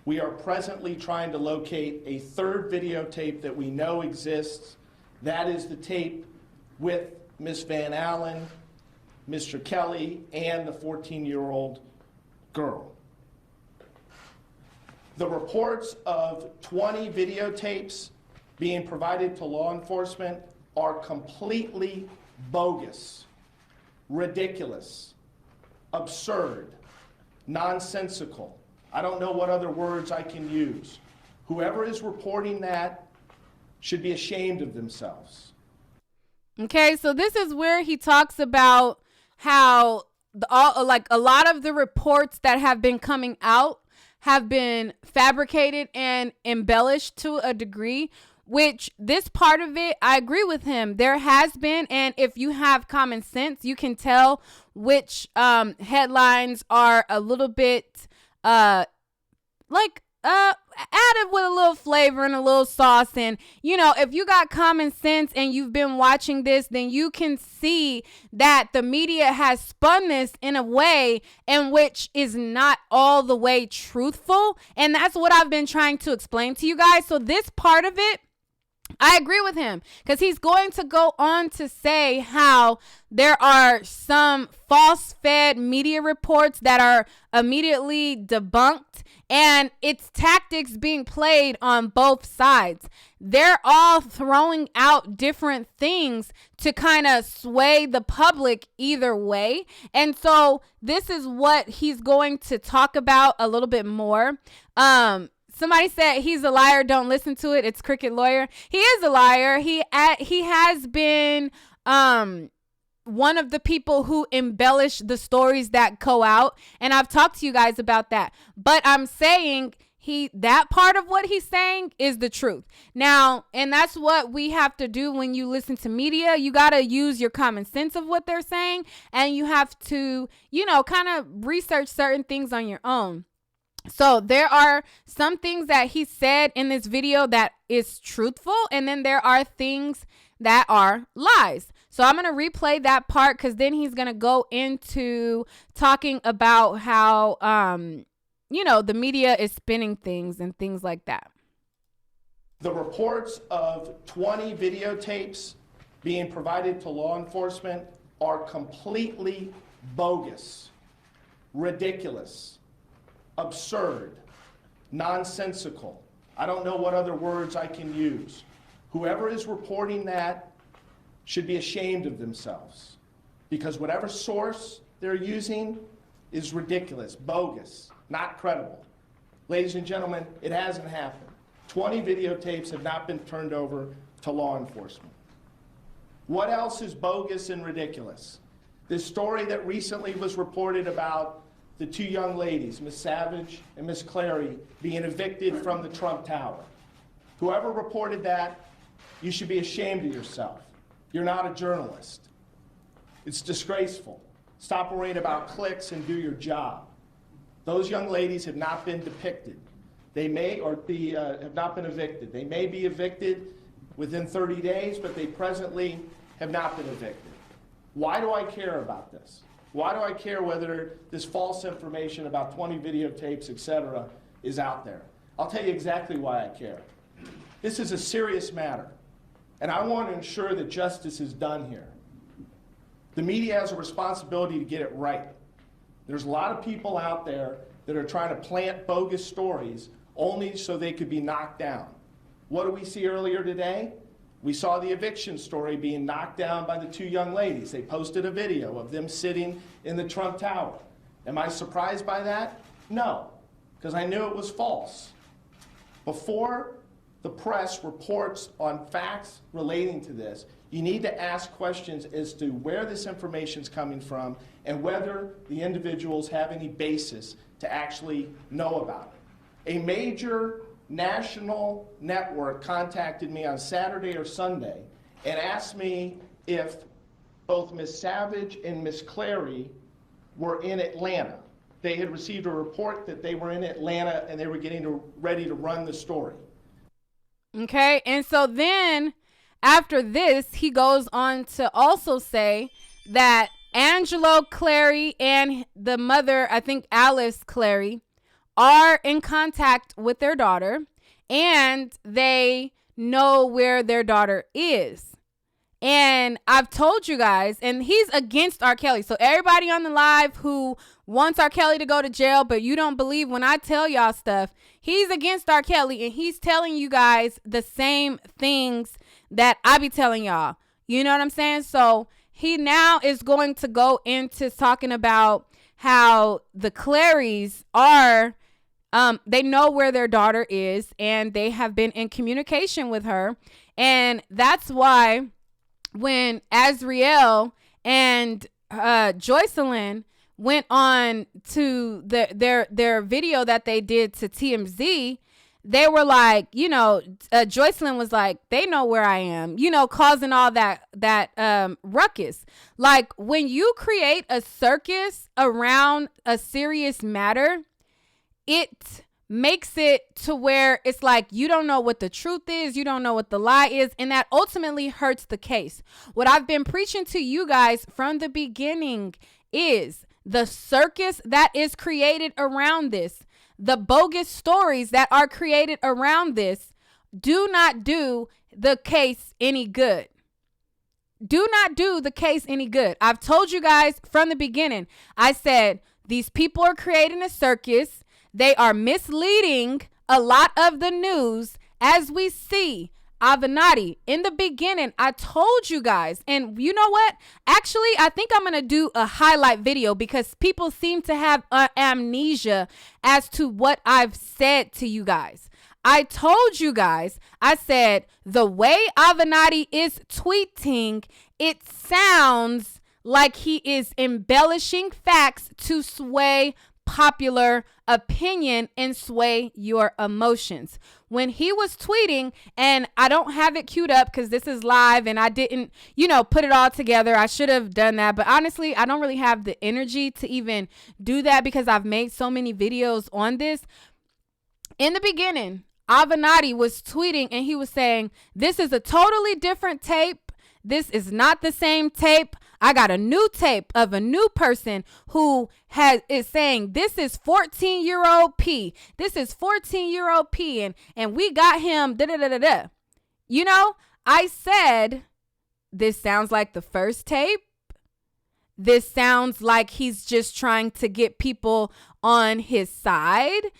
We are presently trying to locate a 3rd videotape that we know exists. That is the tape with Ms. Van Allen, Mr. Kelly, and the 14-year-old girl. The reports of 20 videotapes being provided to law enforcement are completely bogus, ridiculous, absurd, nonsensical. I don't know what other words I can use. Whoever is reporting that should be ashamed of themselves. Okay, so this is where he talks about how a lot of the reports that have been coming out have been fabricated and embellished to a degree, which this part of it, I agree with him. There has been, and if you have common sense, you can tell which headlines are a little bit added with a little flavor and a little sauce. And, you know, if you got common sense and you've been watching this, then you can see that the media has spun this in a way in which is not all the way truthful. And that's what I've been trying to explain to you guys. So this part of it, I agree with him because he's going to go on to say how there are some false-fed media reports that are immediately debunked, and it's tactics being played on both sides. They're all throwing out different things to kind of sway the public either way. And so this is what he's going to talk about a little bit more. Somebody said he's a liar. Don't listen to it. It's Cricket Lawyer. He is a liar. He has been one of the people who embellish the stories that go out, and I've talked to you guys about that. But I'm saying that part of what he's saying is the truth. Now, and that's what we have to do when you listen to media. You got to use your common sense of what they're saying, and you have to, kind of research certain things on your own. So there are some things that he said in this video that is truthful, and then there are things that are lies. So I'm going to replay that part because then he's going to go into talking about how, the media is spinning things and things like that. The reports of 20 videotapes being provided to law enforcement are completely bogus, ridiculous, absurd, nonsensical. I don't know what other words I can use. Whoever is reporting that should be ashamed of themselves, because whatever source they're using is ridiculous, bogus, not credible. Ladies and gentlemen, it hasn't happened. 20 videotapes have not been turned over to law enforcement. What else is bogus and ridiculous? This story that recently was reported about the two young ladies, Miss Savage and Miss Clary, being evicted from the Trump Tower. Whoever reported that, you should be ashamed of yourself. You're not a journalist. It's disgraceful. Stop worrying about clicks and do your job. Those young ladies have not been depicted. They may, or have not been evicted. They may be evicted within 30 days, but they presently have not been evicted. Why do I care about this? Why do I care whether this false information about 20 videotapes, etc., is out there? I'll tell you exactly why I care. This is a serious matter, and I want to ensure that justice is done here. The media has a responsibility to get it right. There's a lot of people out there that are trying to plant bogus stories only so they could be knocked down. What did we see earlier today? We saw the eviction story being knocked down by the two young ladies. They posted a video of them sitting in the Trump Tower. Am I surprised by that? No, because I knew it was false. Before the press reports on facts relating to this, you need to ask questions as to where this information is coming from and whether the individuals have any basis to actually know about it. A major national network contacted me on Saturday or Sunday and asked me if both Miss Savage and Miss Clary were in Atlanta. They had received a report that they were in Atlanta and they were getting ready to run the story. Okay, and so then after this, he goes on to also say that Angelo Clary and the mother, I think Alice Clary, are in contact with their daughter and they know where their daughter is. And I've told you guys, and he's against R. Kelly. So everybody on the live who wants R. Kelly to go to jail, but you don't believe when I tell y'all stuff, he's against R. Kelly and he's telling you guys the same things that I be telling y'all. You know what I'm saying? So he now is going to go into talking about how the Clarys are, they know where their daughter is and they have been in communication with her. And that's why when Azriel and Joycelyn went on to their video that they did to TMZ, they were like, you know, Joycelyn was like, they know where I am, you know, causing all that ruckus. Like when you create a circus around a serious matter, it makes it to where it's like you don't know what the truth is, you don't know what the lie is, and that ultimately hurts the case. What I've been preaching to you guys from the beginning is the circus that is created around this, the bogus stories that are created around this, do not do the case any good. Do not do the case any good. I've told you guys from the beginning, I said, these people are creating a circus. They are misleading a lot of the news, as we see Avenatti. In the beginning, I told you guys, and you know what? Actually, I think I'm going to do a highlight video because people seem to have amnesia as to what I've said to you guys. I told you guys, I said, the way Avenatti is tweeting, it sounds like he is embellishing facts to sway popular opinion and sway your emotions. When he was tweeting, and I don't have it queued up because this is live and I didn't, put it all together. I should have done that. But honestly, I don't really have the energy to even do that because I've made so many videos on this. In the beginning, Avenatti was tweeting and he was saying, this is a totally different tape. This is not the same tape. I got a new tape of a new person who is saying this is 14-year-old P. This is 14-year-old P and we got him da-da-da-da-da. I said this sounds like the first tape. This sounds like he's just trying to get people on his side.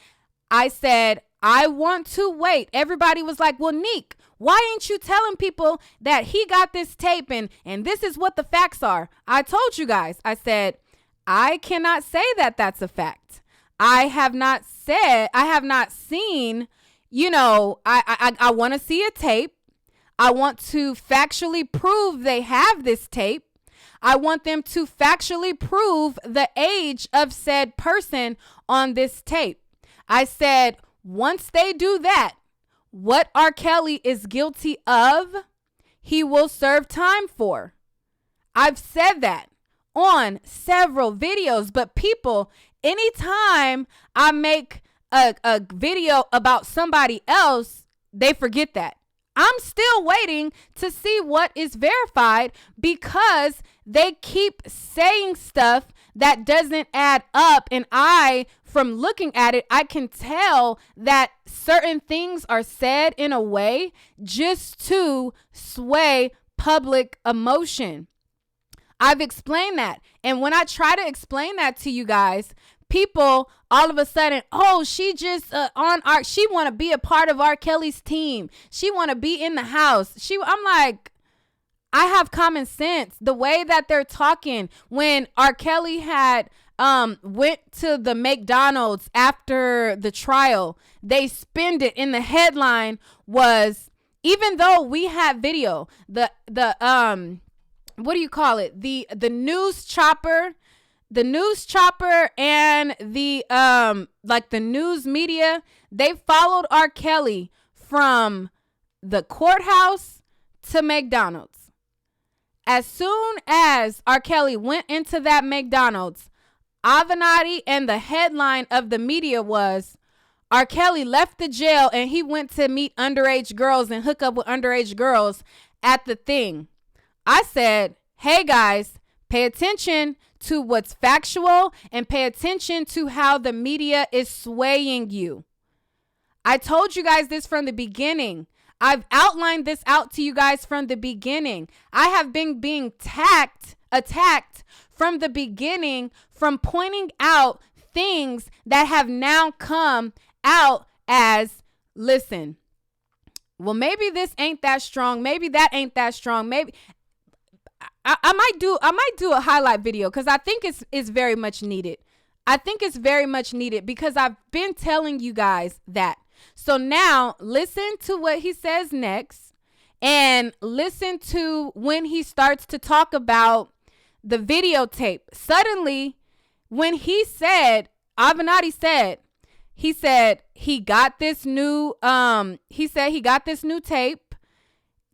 I said I want to wait. Everybody was like, well, Nique, Why ain't you telling people that he got this tape and this is what the facts are? I told you guys, I said, I cannot say that that's a fact. I have not seen, I want to see a tape. I want to factually prove they have this tape. I want them to factually prove the age of said person on this tape. I said, once they do that, what R. Kelly is guilty of, he will serve time for. I've said that on several videos, but people, anytime I make a video about somebody else, they forget that. I'm still waiting to see what is verified because they keep saying stuff that doesn't add up. And from looking at it, I can tell that certain things are said in a way just to sway public emotion. I've explained that. And when I try to explain that to you guys, people all of a sudden, oh, she just she want to be a part of R. Kelly's team. She want to be in the house. I'm like, I have common sense. The way that they're talking when R. Kelly had went to the McDonald's after the trial, they spinned it in the headline was, even though we had video, the what do you call it? The news chopper and the the news media, they followed R. Kelly from the courthouse to McDonald's. As soon as R. Kelly went into that McDonald's, Avenatti and the headline of the media was, R. Kelly left the jail and he went to meet underage girls and hook up with underage girls at the thing. I said, hey guys, pay attention to what's factual and pay attention to how the media is swaying you. I told you guys this from the beginning. I've outlined this out to you guys from the beginning. I have been being attacked from the beginning, from pointing out things that have now come out as, listen, well, maybe this ain't that strong. Maybe that ain't that strong. Maybe I might do a highlight video because I think it's very much needed. I think it's very much needed because I've been telling you guys that. So now listen to what he says next and listen to when he starts to talk about the videotape. Suddenly, when he said, Avenatti said, he got this new tape.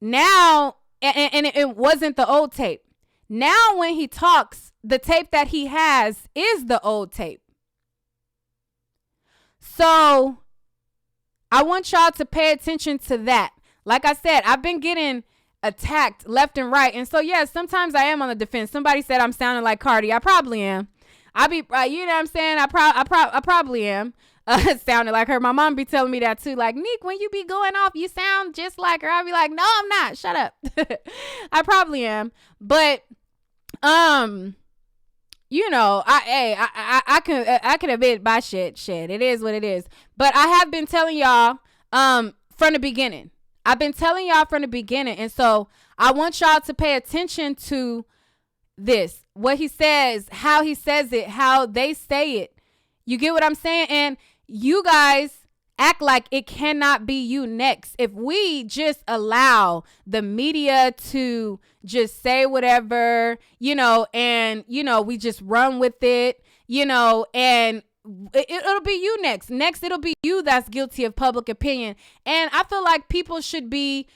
Now, and it wasn't the old tape. Now when he talks, the tape that he has is the old tape. So I want y'all to pay attention to that. Like I said, I've been getting attacked left and right. And so, yeah, sometimes I am on the defense. Somebody said I'm sounding like Cardi. I probably am. You know what I'm saying? I probably am. Sounded like her. My mom be telling me that too. Like, Nique, when you be going off, you sound just like her. I'll be like, no, I'm not. Shut up. I probably am. But, you know, I can admit my shit. It is what it is. But I have been telling y'all, from the beginning. I've been telling y'all from the beginning. And so I want y'all to pay attention to this, what he says, how he says it, how they say it. You get what I'm saying? And you guys act like it cannot be you next. If we just allow the media to just say whatever, you know, and, you know, we just run with it, you know, and it'll be you next. Next, it'll be you that's guilty of public opinion. And I feel like people should be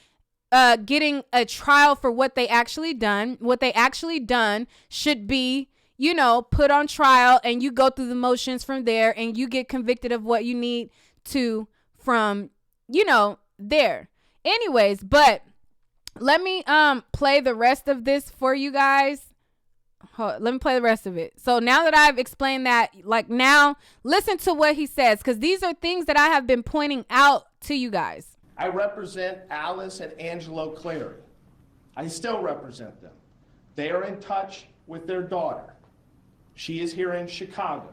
getting a trial for what they actually done. What they actually done should be, you know, put on trial, and you go through the motions from there, and you get convicted of what you need to from, you know, there. Anyways, but let me play the rest of this for you guys. Let me play the rest of it. So now that I've explained that, like, now listen to what he says, because these are things that I have been pointing out to you guys. I represent Alice and Angelo Clary. I still represent them. They are in touch with their daughter. She is here in Chicago.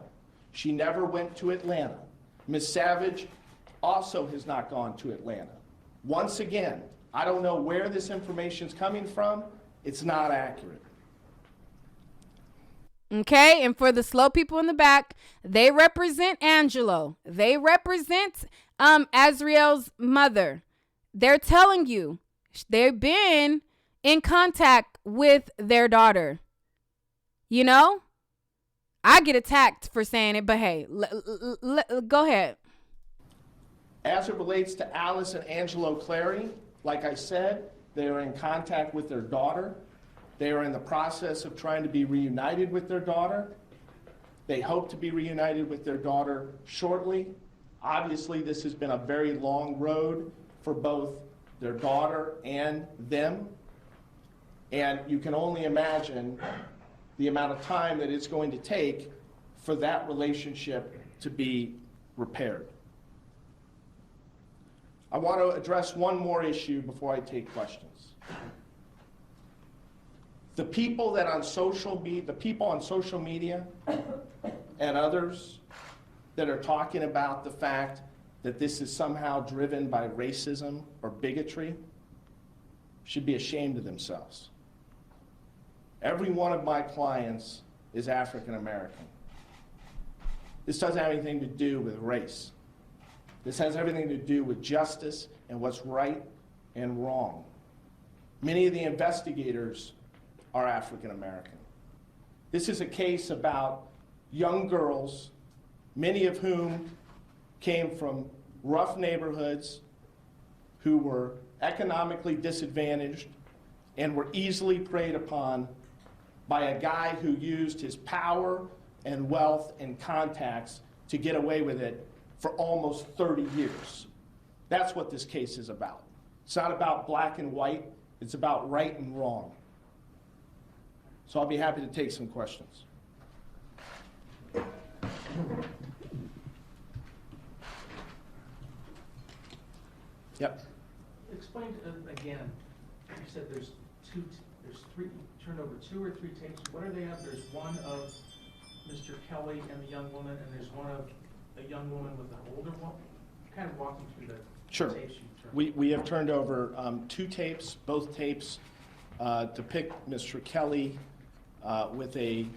She never went to Atlanta. Miss Savage also has not gone to Atlanta. Once again, I don't know where this information's coming from. It's not accurate. Okay, and for the slow people in the back, they represent Angelo. They represent Azriel's mother. They're telling you they've been in contact with their daughter. You know? I get attacked for saying it, but hey, go ahead. As it relates to Alice and Angelo Clary, like I said, they are in contact with their daughter. They are in the process of trying to be reunited with their daughter. They hope to be reunited with their daughter shortly. Obviously, this has been a very long road for both their daughter and them. And you can only imagine the amount of time that it's going to take for that relationship to be repaired. I want to address one more issue before I take questions. The people on social media and others that are talking about the fact that this is somehow driven by racism or bigotry should be ashamed of themselves. Every one of my clients is African American. This doesn't have anything to do with race. This has everything to do with justice and what's right and wrong. Many of the investigators are African American. This is a case about young girls, many of whom came from rough neighborhoods, who were economically disadvantaged and were easily preyed upon by a guy who used his power and wealth and contacts to get away with it for almost 30 years. That's what this case is about. It's not about black and white, it's about right and wrong. So I'll be happy to take some questions. Yep. Explain again. You said there's three, turned over 2 or 3 tapes. What are they of? There's one of Mr. Kelly and the young woman, and there's one of a young woman with an older woman. Kind of walk me through the Sure. tapes you turned. We have turned over 2 tapes. Both tapes depict Mr. Kelly with a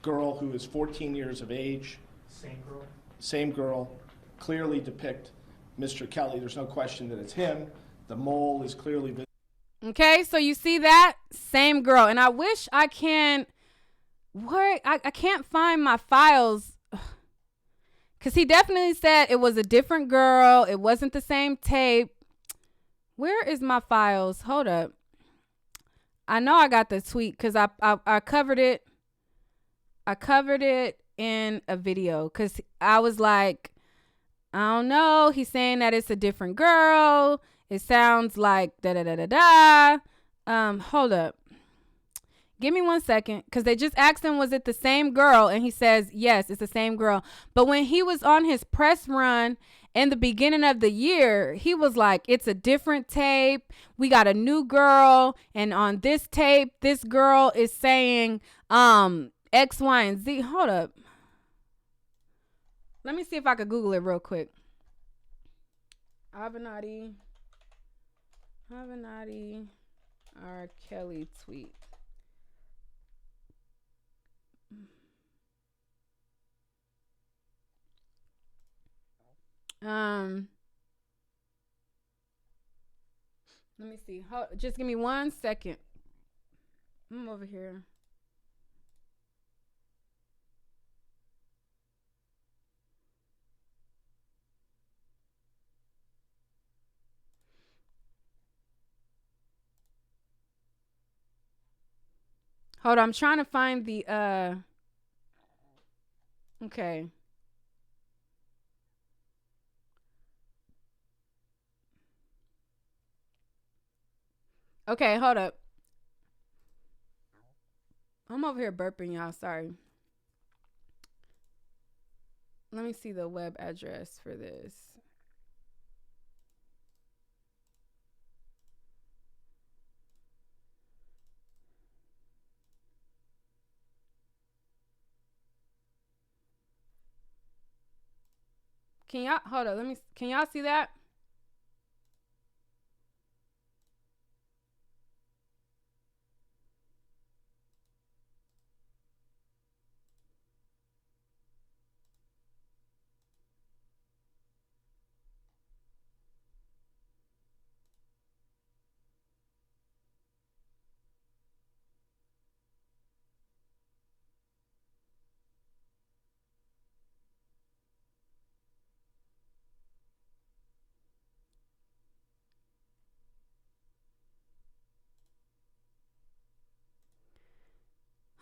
girl who is 14 years of age. Same girl? Same girl. Clearly depict Mr. Kelly. There's no question that it's him. The mole is clearly visible. Okay, so you see that? Same girl. And I wish I can... I can't find my files. Because he definitely said it was a different girl. It wasn't the same tape. Where is my files? Hold up. I know I got the tweet because I covered it. I covered it in a video because I was like, I don't know. He's saying that it's a different girl. It sounds like da-da-da-da-da. Hold up. Give me 1 second, because they just asked him, was it the same girl? And he says, yes, it's the same girl. But when he was on his press run in the beginning of the year, he was like, it's a different tape. We got a new girl. And on this tape, this girl is saying X, Y, and Z. Hold up. Let me see if I could Google it real quick. Avenatti R. Kelly tweet. Let me see. Just give me 1 second. I'm over here. Hold on, I'm trying to find the okay. Okay, hold up. I'm over here burping, y'all. Sorry. Let me see the web address for this. Can y'all hold up? Can y'all see that?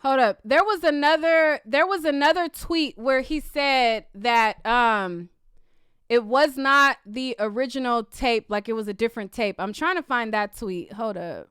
Hold up. There was another tweet where he said that it was not the original tape, like it was a different tape. I'm trying to find that tweet. Hold up.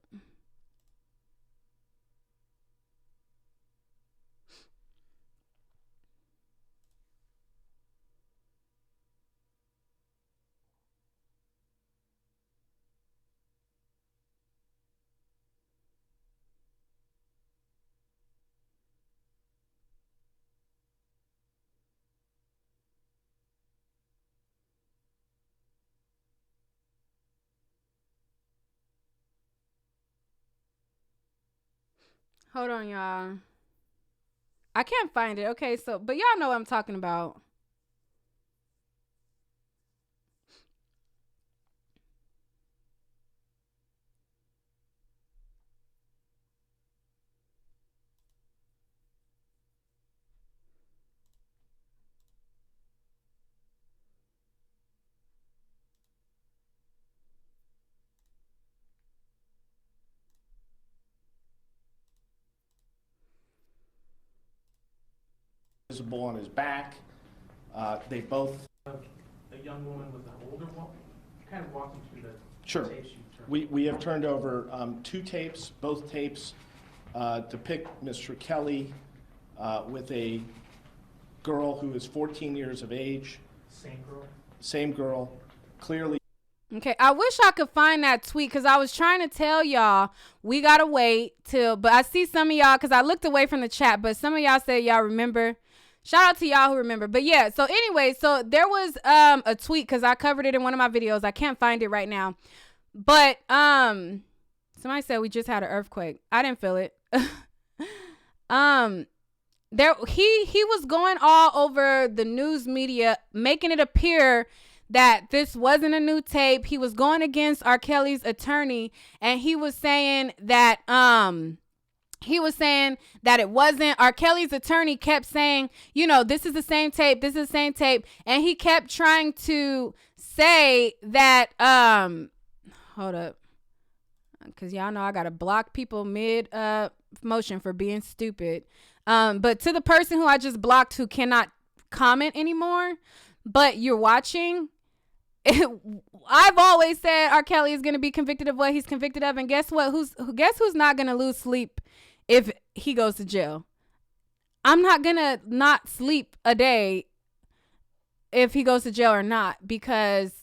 Hold on, y'all. I can't find it. Okay, so but y'all know what I'm talking about. Visible on his back. They both. A young woman with an older woman. Kind of walking through the Sure. tapes you turned. We have turned over 2 tapes. Both tapes depict Mr. Kelly with a girl who is 14 years of age. Same girl? Same girl. Clearly. Okay, I wish I could find that tweet because I was trying to tell y'all we gotta wait till, but I see some of y'all, because I looked away from the chat, but some of y'all said y'all remember. Shout out to y'all who remember. But yeah, so anyway, so there was a tweet because I covered it in one of my videos. I can't find it right now. But somebody said we just had an earthquake. I didn't feel it. There he was going all over the news media, making it appear that this wasn't a new tape. He was going against R. Kelly's attorney, and he was saying that it wasn't. R. Kelly's attorney kept saying, you know, this is the same tape, this is the same tape, and he kept trying to say that hold up, because y'all know I gotta block people mid motion for being stupid. But to the person who I just blocked who cannot comment anymore, but you're watching, I've always said R. Kelly is going to be convicted of what he's convicted of, and guess what? Guess who's not going to lose sleep if he goes to jail? I'm not going to not sleep a day if he goes to jail or not, because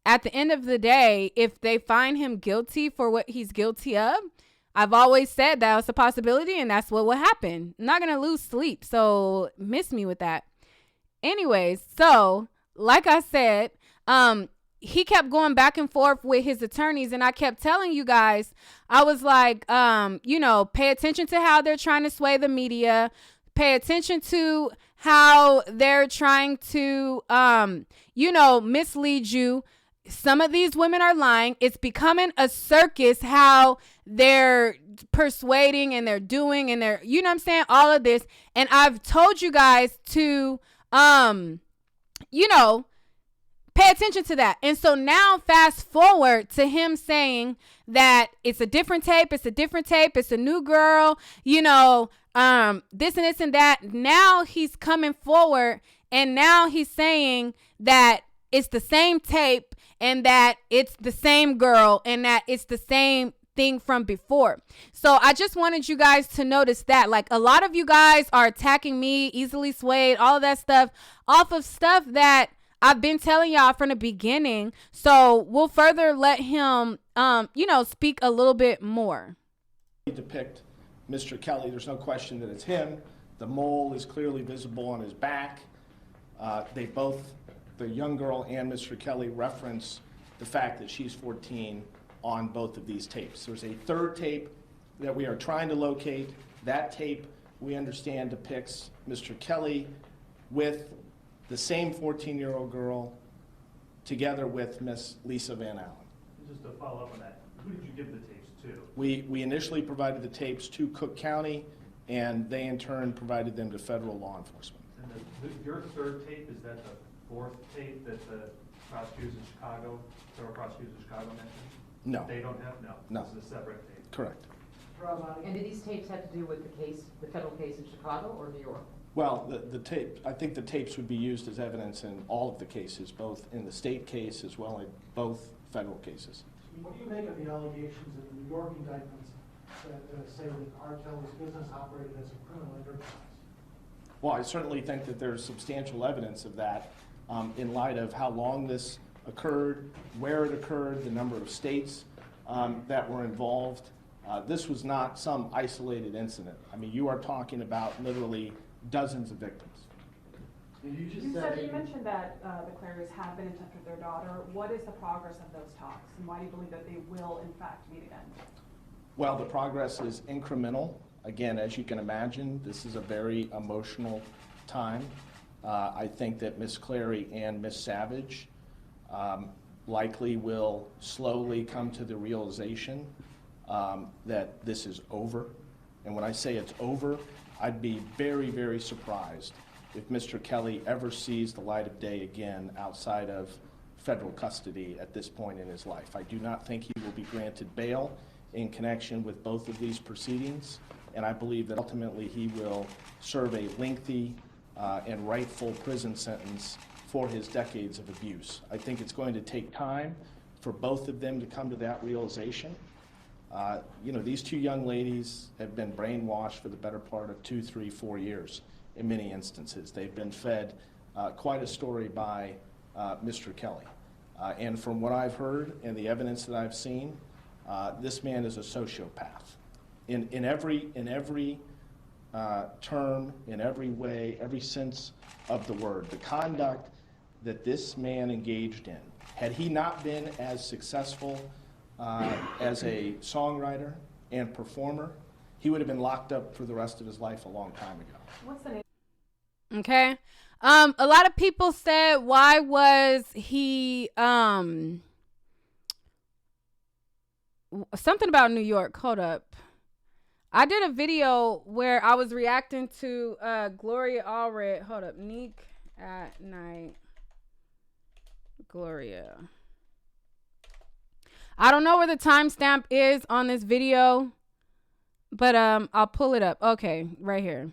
at the end of the day, if they find him guilty for what he's guilty of, I've always said that was a possibility, and that's what will happen. I'm not going to lose sleep, so miss me with that. Anyways, so like I said, he kept going back and forth with his attorneys, and I kept telling you guys, I was like, you know, pay attention to how they're trying to sway the media. Pay attention to how they're trying to, you know, mislead you. Some of these women are lying. It's becoming a circus how they're persuading and they're doing and they're, you know what I'm saying? All of this. And I've told you guys to, you know, pay attention to that. And so now fast forward to him saying that it's a different tape. It's a different tape. It's a new girl, you know, this and this and that. Now he's coming forward and now he's saying that it's the same tape and that it's the same girl and that it's the same thing from before. So I just wanted you guys to notice that, like, a lot of you guys are attacking me, easily swayed, all of that stuff off of stuff that I've been telling y'all from the beginning. So we'll further let him, you know, speak a little bit more. Depict Mr. Kelly. There's no question that it's him. The mole is clearly visible on his back. They both, the young girl and Mr. Kelly, reference the fact that she's 14 on both of these tapes. There's a third tape that we are trying to locate. That tape, we understand, depicts Mr. Kelly with the same 14-year-old girl together with Miss Lisa Van Allen. Just to follow up on that, who did you give the tapes to? We initially provided the tapes to Cook County, and they in turn provided them to federal law enforcement. And your third tape, is that the fourth tape that the prosecutors in Chicago, federal prosecutors in Chicago mentioned? No. They don't have? No. No. This is a separate tape. Correct. And do these tapes have to do with the case, the federal case in Chicago or New York? Well, I think the tapes would be used as evidence in all of the cases, both in the state case as well as both federal cases. What do you make of the allegations in the New York indictments that say that R. Kelly's business operated as a criminal enterprise? Well, I certainly think that there's substantial evidence of that in light of how long this occurred, where it occurred, the number of states that were involved. This was not some isolated incident. I mean, you are talking about literally dozens of victims. You mentioned that the Clarys have been in touch with their daughter. What is the progress of those talks, and why do you believe that they will, in fact, meet again? Well, the progress is incremental. Again, as you can imagine, this is a very emotional time. I think that Miss Clary and Miss Savage likely will slowly come to the realization that this is over. And when I say it's over, I'd be very, very surprised if Mr. Kelly ever sees the light of day again outside of federal custody at this point in his life. I do not think he will be granted bail in connection with both of these proceedings, and I believe that ultimately he will serve a lengthy and rightful prison sentence for his decades of abuse. I think it's going to take time for both of them to come to that realization. You know, these two young ladies have been brainwashed for the better part of 2, 3, 4 years in many instances. They've been fed quite a story by Mr. Kelly. And from what I've heard and the evidence that I've seen, this man is a sociopath. In every term, in every way, every sense of the word. The conduct that this man engaged in, had he not been as successful as a songwriter and performer, he would have been locked up for the rest of his life a long time ago. What's the name? Okay. A lot of people said, why was he something about New York? Hold up. I did a video where I was reacting to Gloria Allred. Hold up. Nique at night. Gloria. I don't know where the timestamp is on this video, but I'll pull it up. Okay, right here.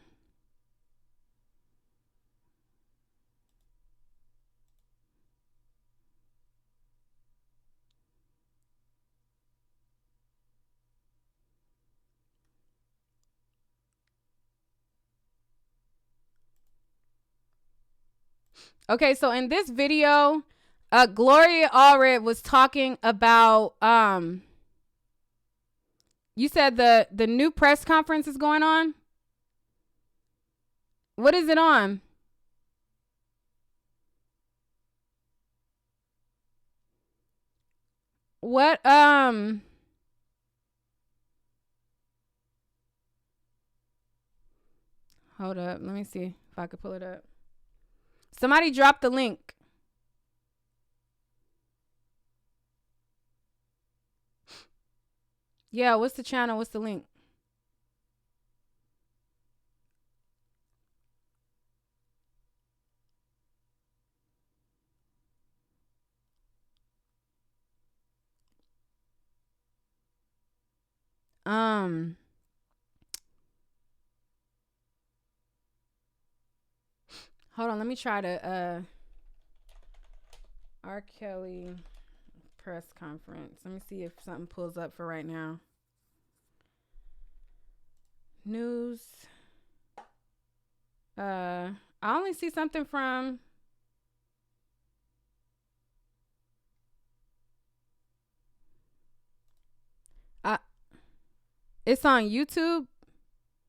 Okay, so in this video, Gloria Allred was talking about you said the new press conference is going on? What is it on? What hold up, let me see if I could pull it up. Somebody dropped the link. Yeah, what's the channel? What's the link? Hold on, let me try to R. Kelly press conference. Let me see if something pulls up for right now. News. I only see something from it's on YouTube.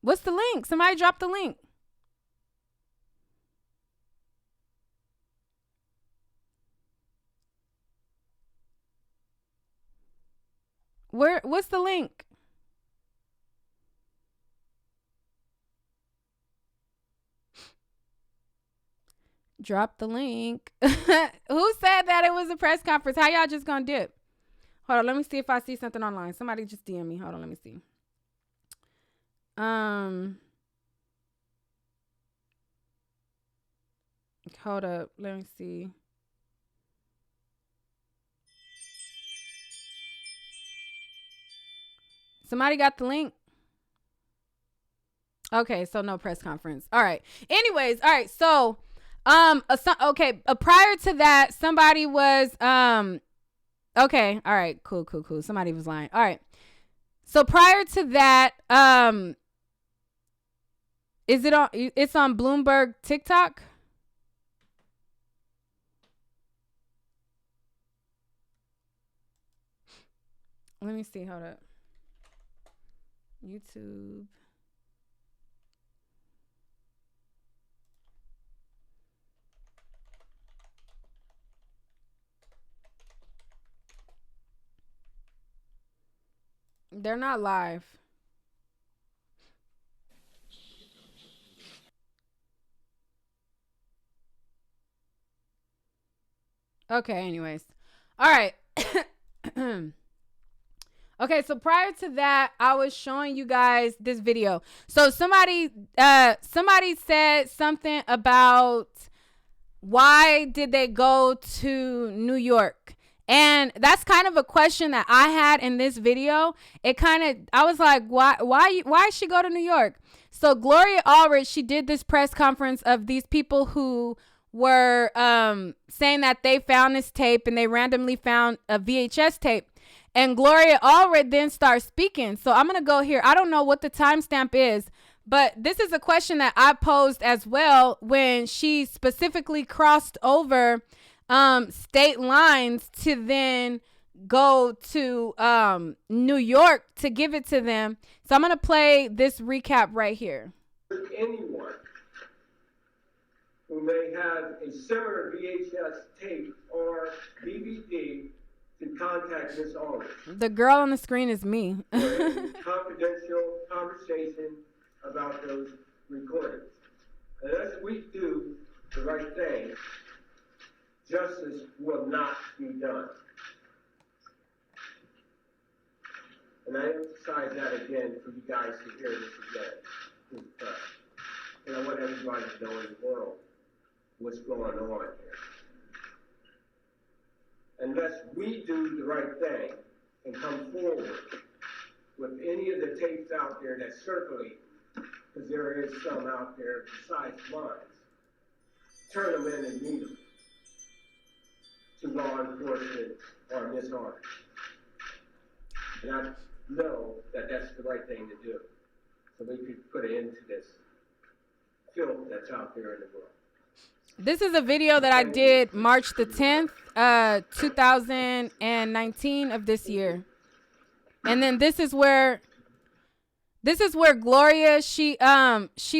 What's the link? Somebody drop the link. What's the link? Drop the link. Who said that it was a press conference? How y'all just gonna dip? Hold on, let me see if I see something online. Somebody just DM me. Hold on, let me see. Hold up, let me see. Somebody got the link? Okay, so no press conference. All right. Anyways, all right. So, prior to that, somebody was okay. All right. Cool. Somebody was lying. All right. So prior to that, is it on? It's on Bloomberg TikTok. Let me see. Hold up. YouTube. They're not live. Okay, anyways. All right. Okay, so prior to that, I was showing you guys this video. So somebody said something about why did they go to New York? And that's kind of a question that I had in this video. I was like, why she go to New York? So Gloria Allred, she did this press conference of these people who were saying that they found this tape and they randomly found a VHS tape. And Gloria Allred then starts speaking. So I'm going to go here. I don't know what the timestamp is, but this is a question that I posed as well when she specifically crossed over state lines to then go to New York to give it to them. So I'm going to play this recap right here. Anyone who may have a similar VHS tape or DVD to contact Ms. Allred. The girl on the screen is me. For a confidential conversation about those recordings. Unless we do the right thing, justice will not be done. And I emphasize that again for you guys to hear this again. And I want everybody to know in the world what's going on here. Unless we do the right thing and come forward with any of the tapes out there that circulate, because there is some out there besides mine, turn them in and meet them to law enforcement or Ms. Allred. And I know that that's the right thing to do, so we could put an end to this filth that's out there in the world. This is a video that I did March the 10th, 2019 of this year. And then this is where Gloria, she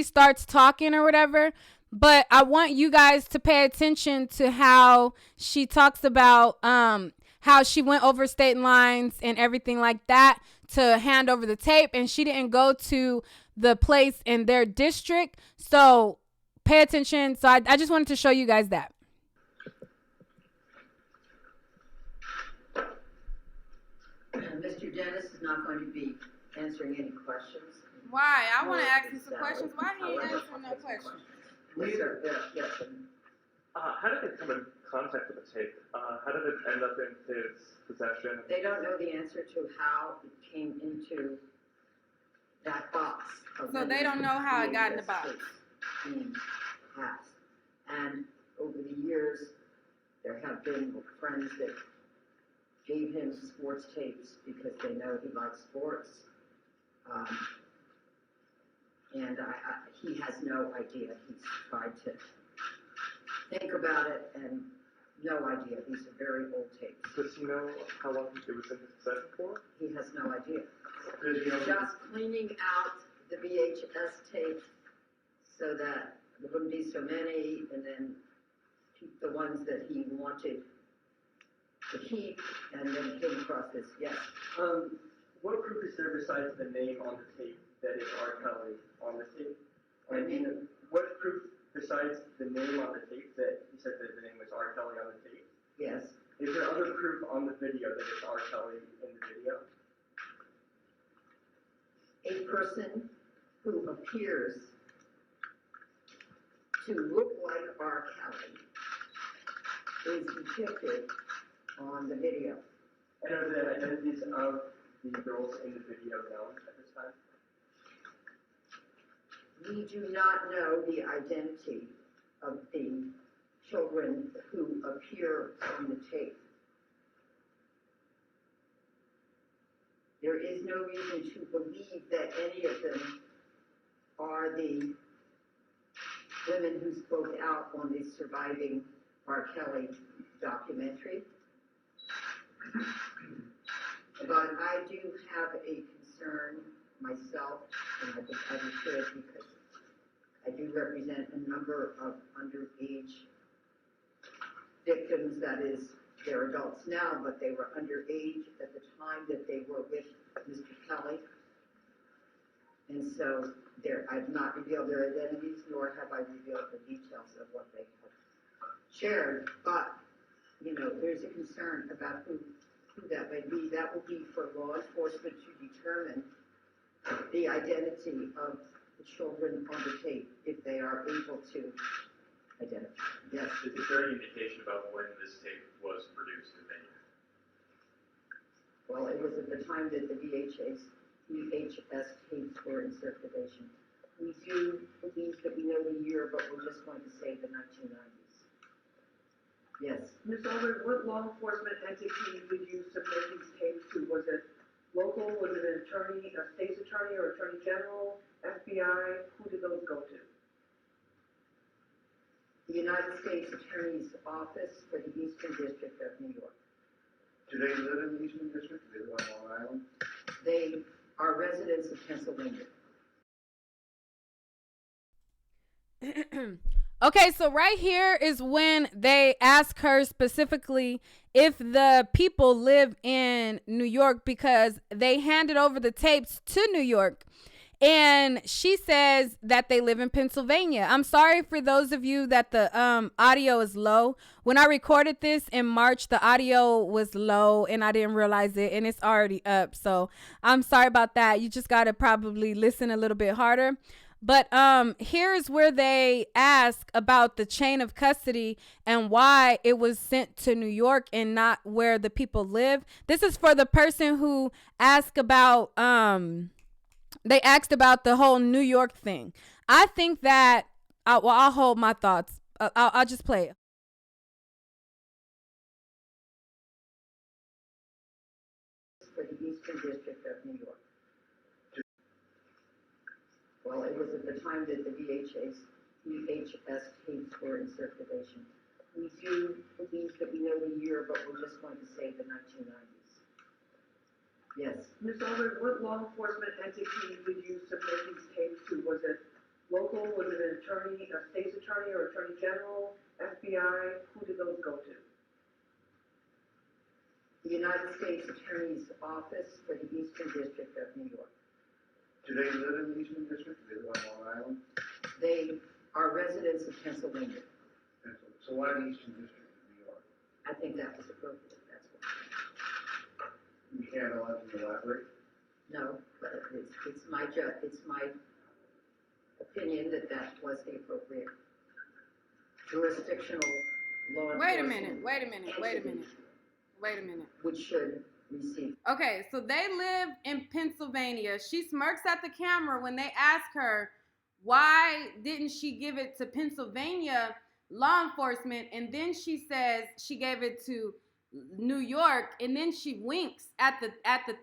starts talking or whatever. But I want you guys to pay attention to how she talks about how she went over state lines and everything like that to hand over the tape. And she didn't go to the place in their district. So pay attention. So I just wanted to show you guys that. Mr. Dennis is not going to be answering any questions. Why? I want to ask you some questions. Why he ain't answering no questions? Yes, sir. Yes. How did they come in contact with the tape? How did it end up in his possession? They don't know the answer to how it came into that box. So they don't know how it got in the box. And over the years, there have been friends that gave him sports tapes because they know he likes sports. And he has no idea. He's tried to think about it and no idea. These are very old tapes. Does he know how long it was in his possession for? He has no idea. Did he know Just cleaning out the VHS tape so that there wouldn't be so many, and then keep the ones that he wanted to keep, and then came across this. Yes. What proof is there besides the name on the tape that is R. Kelly on the tape? I mean, what proof besides the name on the tape that he said that the name was R. Kelly on the tape? Yes. Is there other proof on the video that it's R. Kelly in the video? A person who appears to look like R. Kelly is depicted on the video. And are the identities of the girls in the video known at this time? We do not know the identity of the children who appear on the tape. There is no reason to believe that any of them are the women who spoke out on the surviving R. Kelly documentary. But I do have a concern myself, and I think I should, because I do represent a number of underage victims. That is, they're adults now, but they were underage at the time that they were with Mr. Kelly. And so I've not revealed their identities, nor have I revealed the details of what they have shared. But, you know, there's a concern about who that may be. That will be for law enforcement to determine the identity of the children on the tape, if they are able to identify. Yes. Is there any indication about when this tape was produced and made? Well, it was at the time that the VHS tapes were in circulation. We do believe that we know the year, but we're just going to say the 1990s. Yes. Ms. Allred, what law enforcement entity did you submit these tapes to? Was it local? Was it an attorney, a state's attorney, or attorney general, FBI? Who did those go to? The United States Attorney's Office for the Eastern District of New York. Do they live in the Eastern District? Do they live on Long Island? They are residents of Pennsylvania. Okay, so right here is when they ask her specifically if the people live in New York, because they handed over the tapes to New York. And she says that they live in Pennsylvania. I'm sorry for those of you that the audio is low. When I recorded this in March, the audio was low and I didn't realize it, and it's already up. So I'm sorry about that. You just got to probably listen a little bit harder. But here's where they ask about the chain of custody and why it was sent to New York and not where the people live. This is for the person who asked about they asked about the whole New York thing. I think that I'll hold my thoughts. I'll just play it. For the Eastern District of New York. Well, it was at the time that the VHS tapes were in circulation. We do believe that we know the year, but we're just going to say the 1990s. Yes. Ms. Allred, what law enforcement entity did you submit these tapes to? Was it local? Was it an attorney, a state's attorney, or attorney general, FBI? Who did those go to? The United States Attorney's Office for the Eastern District of New York. Do they live in the Eastern District? Do they live on Long Island? They are residents of Pennsylvania. So why the Eastern District of New York? I think that was appropriate, that's why. You can't allow them to elaborate? No, but it's my opinion that that was the appropriate jurisdictional law enforcement. Wait a minute. Which should receive. Okay, so they live in Pennsylvania. She smirks at the camera when they ask her, why didn't she give it to Pennsylvania law enforcement? And then she says she gave it to New York, and then she winks at the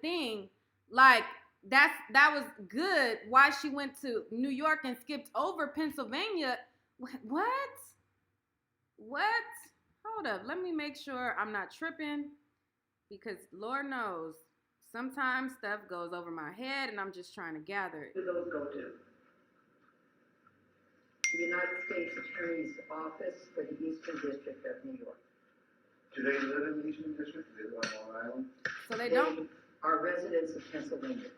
thing like that was good. Why she went to New York and skipped over Pennsylvania? What? Hold up, let me make sure I'm not tripping, because Lord knows sometimes stuff goes over my head and I'm just trying to gather it. Who did those go to? The United States Attorney's Office for the Eastern District of New York. Do they live in the Eastern District? Do they live on Long Island? So they don't. Are residents of Pennsylvania.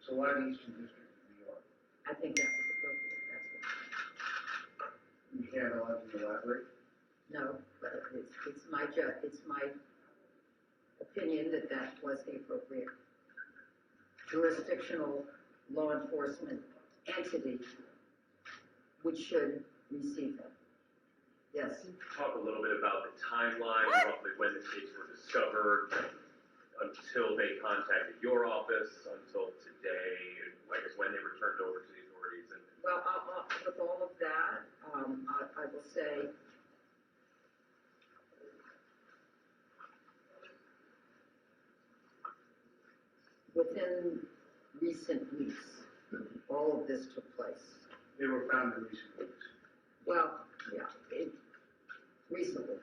So why the Eastern District of New York? I think that was appropriate, that's why. You can't allow them to elaborate? No, but it's my opinion that that was the appropriate jurisdictional law enforcement entity which should receive them. Yes. Talk a little bit about the timeline, roughly when the tapes were discovered, until they contacted your office, until today, I guess when they were turned over to the authorities. reason. Well, with all of that, I will say, within recent weeks, all of this took place. They were found in recent weeks. Well, yeah, recently.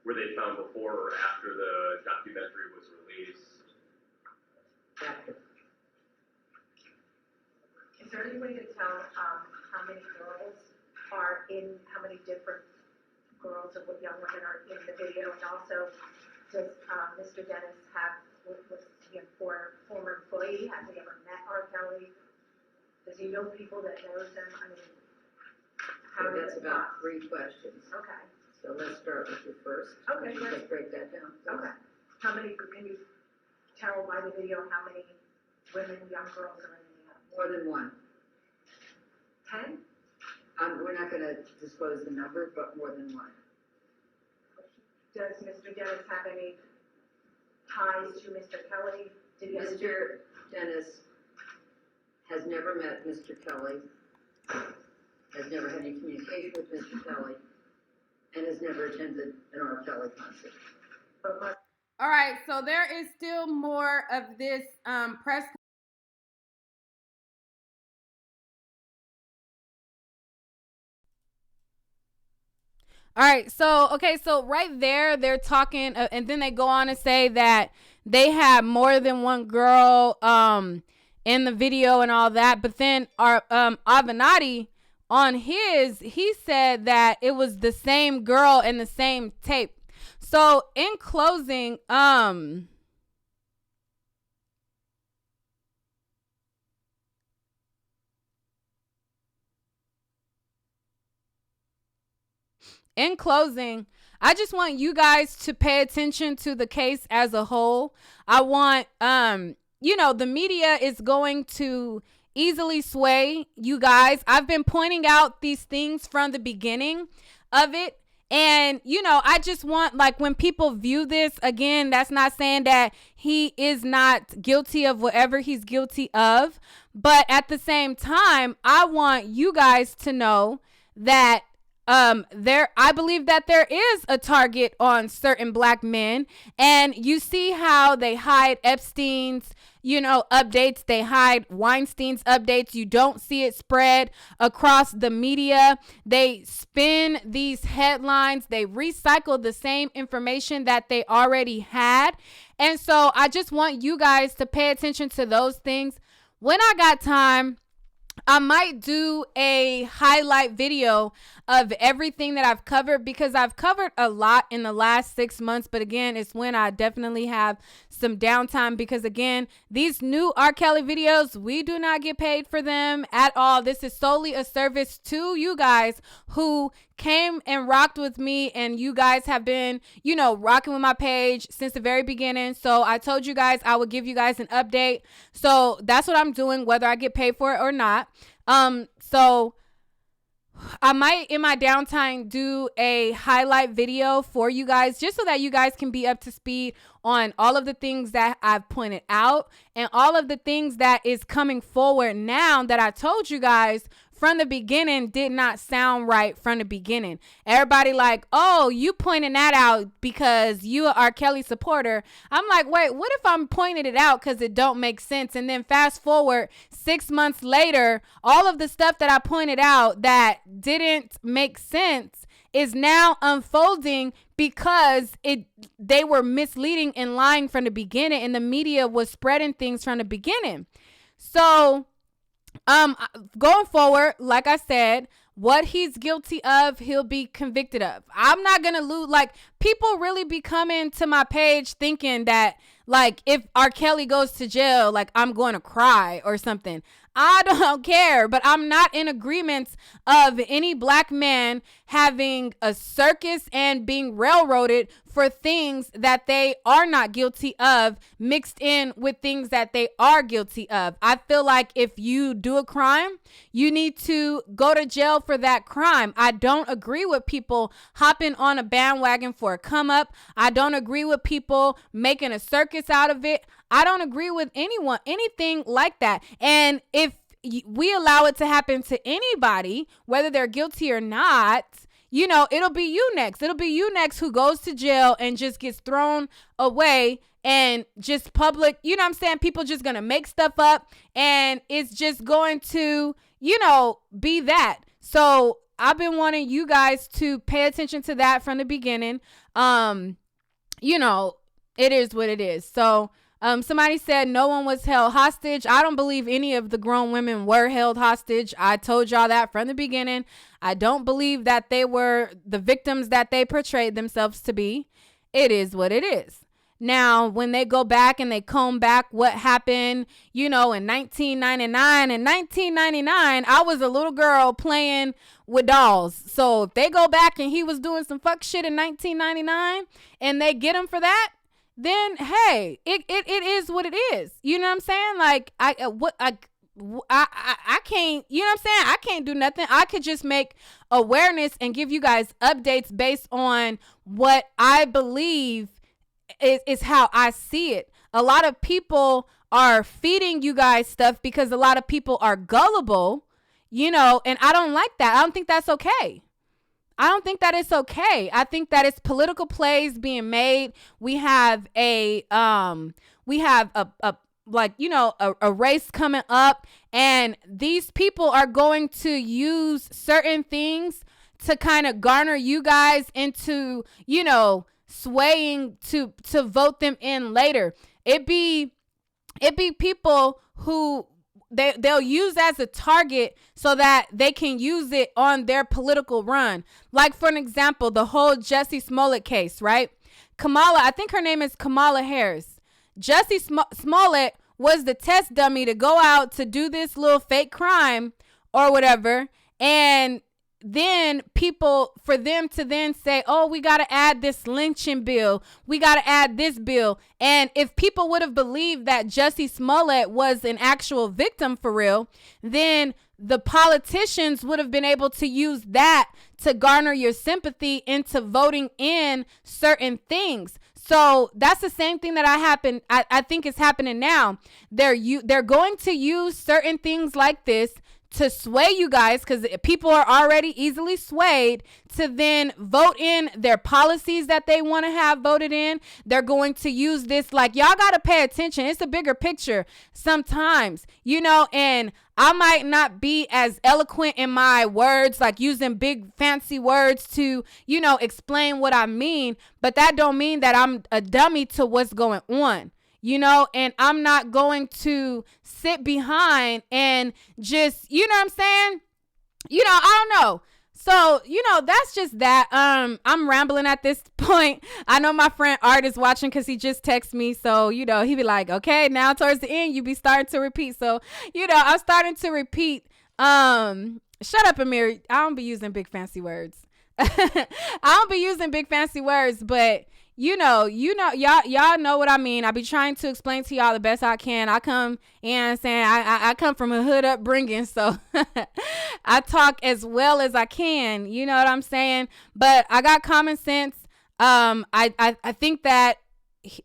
Were they found before or after the documentary was released? After. Is there any way to tell how many girls are in, how many different girls or what young women are in the video? And also, does Mr. Dennis have, was he a former employee? Has he ever met R. Kelly? Does he know people that knows him? I mean, how So does that's it about work? 3 questions. Okay, So let's start with your first. Okay, Let's great. just break that down. okay. How many, can you tell by the video how many women, young girls are in the More than one. 10? We're not going to disclose the number, but more than one. Does Mr. Dennis have any ties to Mr. Kelly? Did he have Mr. Dennis has never met Mr. Kelly, has never had any communication with Mr. Kelly, and has never attended an R. Kelly concert. All right, so there is still more of this press. All right, so right there they're talking, and then they go on to say that they had more than one girl in the video and all that. But then our Avenatti on he said that it was the same girl in the same tape. So in closing, I just want you guys to pay attention to the case as a whole. I want, the media is going to easily sway you guys. I've been pointing out these things from the beginning of it. And, I just want, like, when people view this, again, that's not saying that he is not guilty of whatever he's guilty of. But at the same time, I want you guys to know that I believe that there is a target on certain black men, and you see how they hide Epstein's, updates. They hide Weinstein's updates. You don't see it spread across the media. They spin these headlines. They recycle the same information that they already had. And so I just want you guys to pay attention to those things. When I got time, I might do a highlight video of everything that I've covered, because I've covered a lot in the last 6 months. But again, it's when I definitely have some downtime, because again, these new R. Kelly videos, we do not get paid for them at all. This is solely a service to you guys who came and rocked with me, and you guys have been, rocking with my page since the very beginning. So I told you guys I would give you guys an update. So that's what I'm doing, whether I get paid for it or not. So I might, in my downtime, do a highlight video for you guys, just so that you guys can be up to speed on all of the things that I've pointed out and all of the things that is coming forward now that I told you guys from the beginning did not sound right from the beginning. Everybody like, oh, you pointing that out because you are Kelly supporter. I'm like, wait, what if I'm pointing it out because it don't make sense? And then fast forward 6 months later, all of the stuff that I pointed out that didn't make sense is now unfolding because they were misleading and lying from the beginning, and the media was spreading things from the beginning. So going forward, like I said, what he's guilty of, he'll be convicted of. I'm not gonna lose. Like, people really be coming to my page thinking that, like, if R. Kelly goes to jail, like, I'm going to cry or something. I don't care, but I'm not in agreement of any black man having a circus and being railroaded for things that they are not guilty of, mixed in with things that they are guilty of. I feel like if you do a crime, you need to go to jail for that crime. I don't agree with people hopping on a bandwagon for a come up. I don't agree with people making a circus out of it. I don't agree with anything like that. And if we allow it to happen to anybody, whether they're guilty or not, you know, it'll be you next. It'll be you next who goes to jail and just gets thrown away and just public, you know what I'm saying? People just going to make stuff up and it's just going to, you know, be that. So I've been wanting you guys to pay attention to that from the beginning. You know, it is what it is. So somebody said no one was held hostage. I don't believe any of the grown women were held hostage. I told y'all that from the beginning. I don't believe that they were the victims that they portrayed themselves to be. It is what it is. Now, when they go back and they comb back what happened, you know, in 1999, I was a little girl playing with dolls. So if they go back and he was doing some fuck shit in 1999 and they get him for that, then hey, it is what it is. You know what I'm saying? Like I can't, you know what I'm saying? I can't do nothing. I could just make awareness and give you guys updates based on what I believe is how I see it. A lot of people are feeding you guys stuff because a lot of people are gullible, you know, and I don't like that. I don't think that's okay. I don't think that it's okay. I think that it's political plays being made. We have a like, you know, a race coming up, and these people are going to use certain things to kind of garner you guys into, you know, swaying to vote them in later. It be people who they'll use as a target so that they can use it on their political run. Like, for an example, the whole Jussie Smollett case, right? Kamala, I think her name is Kamala Harris. Jussie Smollett was the test dummy to go out to do this little fake crime or whatever. And then people, for them to then say, oh, we got to add this lynching bill. We got to add this bill. And if people would have believed that Jussie Smollett was an actual victim for real, then the politicians would have been able to use that to garner your sympathy into voting in certain things. So that's the same thing that I think is happening now. They're going to use certain things like this to sway you guys, because people are already easily swayed, to then vote in their policies that they want to have voted in. They're going to use this, like, y'all got to pay attention. It's a bigger picture sometimes, you know, and I might not be as eloquent in my words, like using big fancy words to, you know, explain what I mean, but that don't mean that I'm a dummy to what's going on. You know, and I'm not going to sit behind and just, you know what I'm saying? You know, I don't know. So, you know, that's just that. I'm rambling at this point. I know my friend Art is watching because he just texted me. So, you know, he be like, okay, now towards the end, you be starting to repeat. So, you know, I'm starting to repeat. Shut up, Amir. I don't be using big fancy words. I don't be using big fancy words, but you know, y'all know what I mean. I be trying to explain to y'all the best I can. I come, you know what I'm saying? I come from a hood upbringing, so I talk as well as I can. You know what I'm saying? But I got common sense. I think that,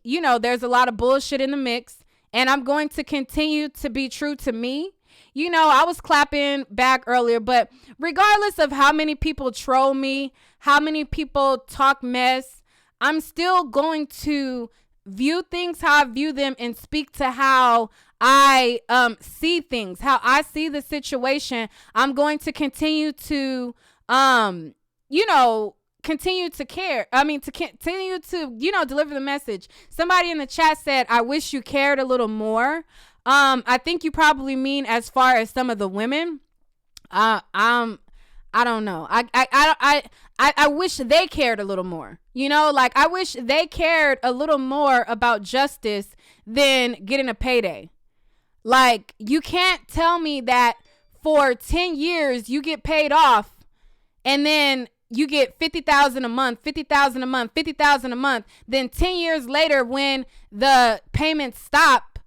you know, there's a lot of bullshit in the mix, and I'm going to continue to be true to me. You know, I was clapping back earlier, but regardless of how many people troll me, how many people talk mess, I'm still going to view things how I view them and speak to how I see things, how I see the situation. I'm going to continue to, you know, continue to care. I mean, to continue to, you know, deliver the message. Somebody in the chat said, I wish you cared a little more. I think you probably mean as far as some of the women. I don't know. I wish they cared a little more. You know, like, I wish they cared a little more about justice than getting a payday. Like, you can't tell me that for 10 years you get paid off and then you get $50,000 a month, $50,000 a month, $50,000 a month. Then 10 years later, when the payments stop,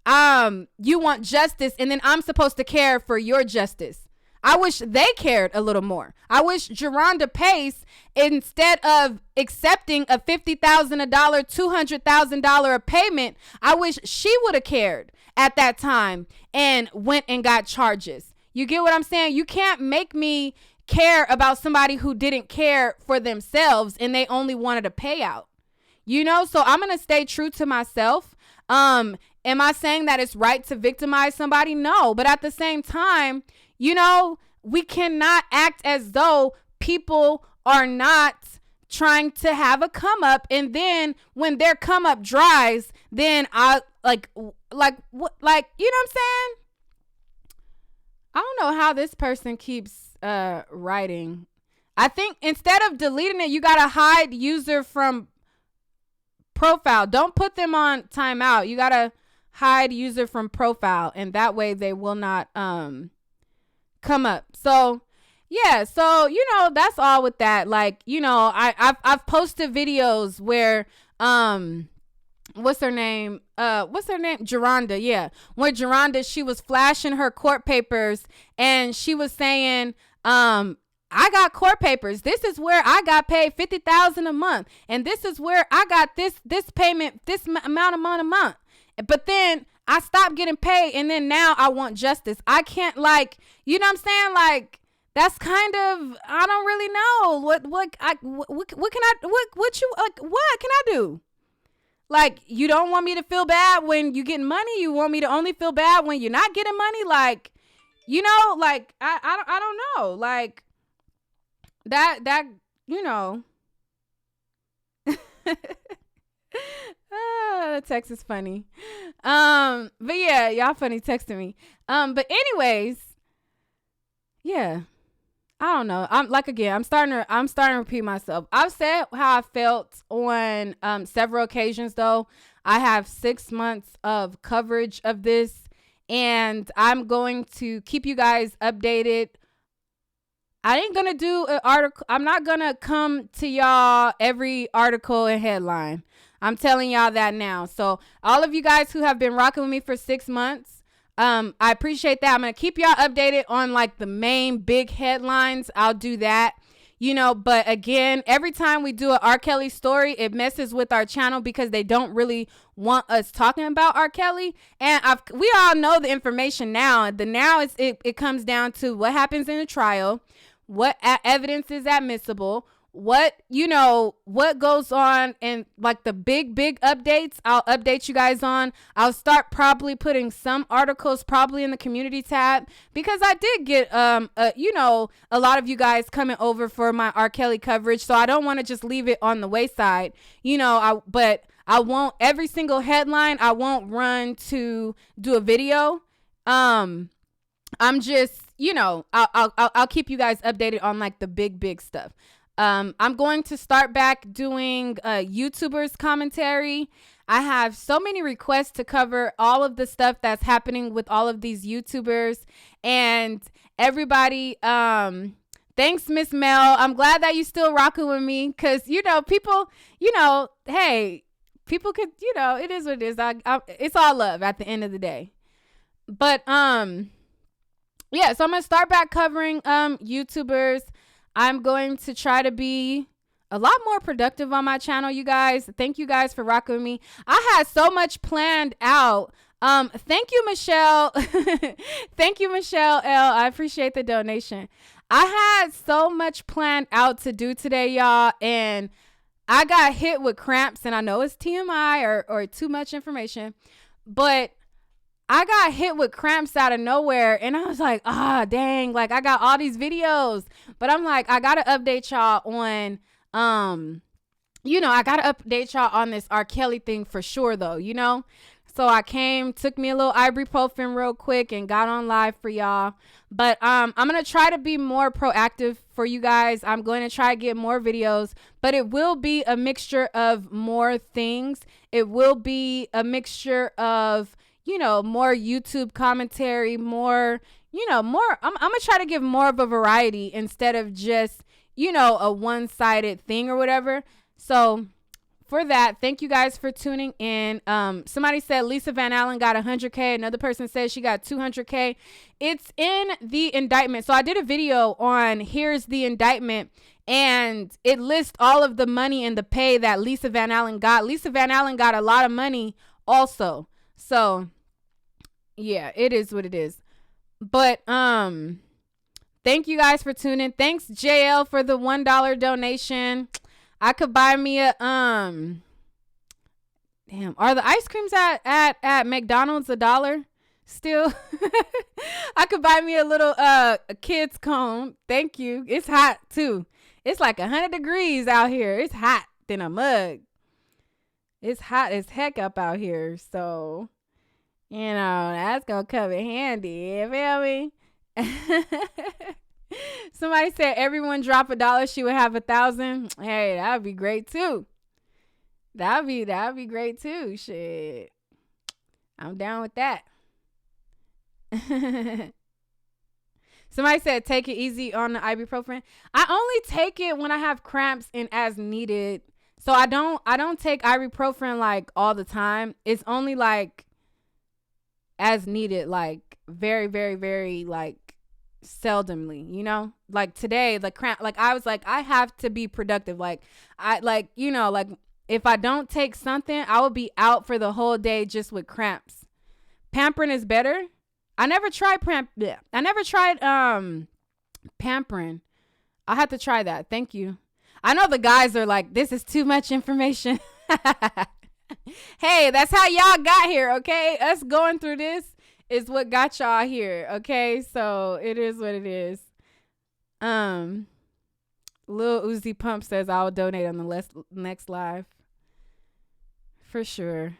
you want justice, and then I'm supposed to care for your justice. I wish they cared a little more. I wish Geronda Pace, instead of accepting a $50,000, $200,000 payment, I wish she would have cared at that time and went and got charges. You get what I'm saying? You can't make me care about somebody who didn't care for themselves and they only wanted a payout. You know, so I'm going to stay true to myself. Am I saying that it's right to victimize somebody? No. But at the same time, you know, we cannot act as though people are not trying to have a come up, and then when their come up dries, then I like what, like, you know what I'm saying? I don't know how this person keeps writing. I think instead of deleting it, you gotta hide user from profile. Don't put them on timeout. You gotta hide user from profile, and that way they will not come up. So yeah, so you know, that's all with that. Like, you know, I've posted videos where what's her name? Geronda, yeah. When Geronda, she was flashing her court papers and she was saying, I got court papers. This is where I got paid $50,000 a month. And this is where I got this payment, this amount of money a month. But then I stopped getting paid, and then now I want justice. I can't, like, you know what I'm saying? Like, that's kind of, I don't really know what can I do? Like, you don't want me to feel bad when you getting money? You want me to only feel bad when you're not getting money? Like, you know, like, I don't know. Like, that, you know. The text is funny. But yeah, y'all funny texting me. But anyways, yeah. I don't know. I'm starting to repeat myself. I've said how I felt on several occasions though. I have 6 months of coverage of this, and I'm going to keep you guys updated. I ain't gonna do an article. I'm not gonna come to y'all every article and headline. I'm telling y'all that now. So all of you guys who have been rocking with me for 6 months, I appreciate that. I'm going to keep y'all updated on like the main big headlines. I'll do that, you know, but again, every time we do an R. Kelly story, it messes with our channel because they don't really want us talking about R. Kelly. And we all know the information now. It comes down to what happens in the trial, what evidence is admissible, what goes on, and like the big updates I'll update you guys on. I'll start probably putting some articles probably in the community tab, because I did get a lot of you guys coming over for my R. Kelly coverage, so I don't want to just leave it on the wayside, but I won't, every single headline I won't run to do a video. I'm just, I'll keep you guys updated on like the big stuff. I'm going to start back doing YouTubers commentary. I have so many requests to cover all of the stuff that's happening with all of these YouTubers and everybody. Thanks, Miss Mel. I'm glad that you still rocking with me, because, people, hey, people could, it is what it is. It's all love at the end of the day. But, yeah, so I'm going to start back covering YouTubers. I'm going to try to be a lot more productive on my channel, you guys. Thank you guys for rocking with me. I had so much planned out. Thank you, Michelle. Thank you, Michelle L. I appreciate the donation. I had so much planned out to do today, y'all, and I got hit with cramps, and I know it's TMI or too much information, but I got hit with cramps out of nowhere, and I was like, dang, like I got all these videos, but I'm like, I got to update y'all on, I got to update y'all on this R. Kelly thing for sure though, So I took me a little ibuprofen real quick and got on live for y'all. But I'm going to try to be more proactive for you guys. I'm going to try to get more videos, but it will be a mixture of more things. It will be a mixture of, more YouTube commentary, more, I'm going to try to give more of a variety instead of just, a one-sided thing or whatever. So for that, thank you guys for tuning in. Somebody said Lisa Van Allen got 100K. Another person says she got 200K. It's in the indictment. So I did a video on here's the indictment, and it lists all of the money and the pay that Lisa Van Allen got. Lisa Van Allen got a lot of money also. So Yeah, it is what it is. But thank you guys for tuning. Thanks JL for the $1 donation. I could buy me a damn, are the ice creams at McDonald's $1 still? I could buy me a little a kid's cone. Thank you. It's hot too. It's like 100 degrees out here. It's hot than a mug. It's hot as heck up out here. So, that's gonna come in handy. You feel me? Somebody said everyone drop $1, she would have 1,000. Hey, that would be great too. That'd be great too. Shit. I'm down with that. Somebody said take it easy on the ibuprofen. I only take it when I have cramps and as needed. So I don't take ibuprofen like all the time. It's only like as needed, like very, very, very like seldomly, like today, the cramp, like I was like, I have to be productive. Like like if I don't take something, I will be out for the whole day just with cramps. Pampering is better. I never tried Pampering. I have to try that. Thank you. I know the guys are like, this is too much information. Hey, that's how y'all got here, okay? Us going through this is what got y'all here, okay? So it is what it is. Lil Uzi Pump says I'll donate on the next live. For sure.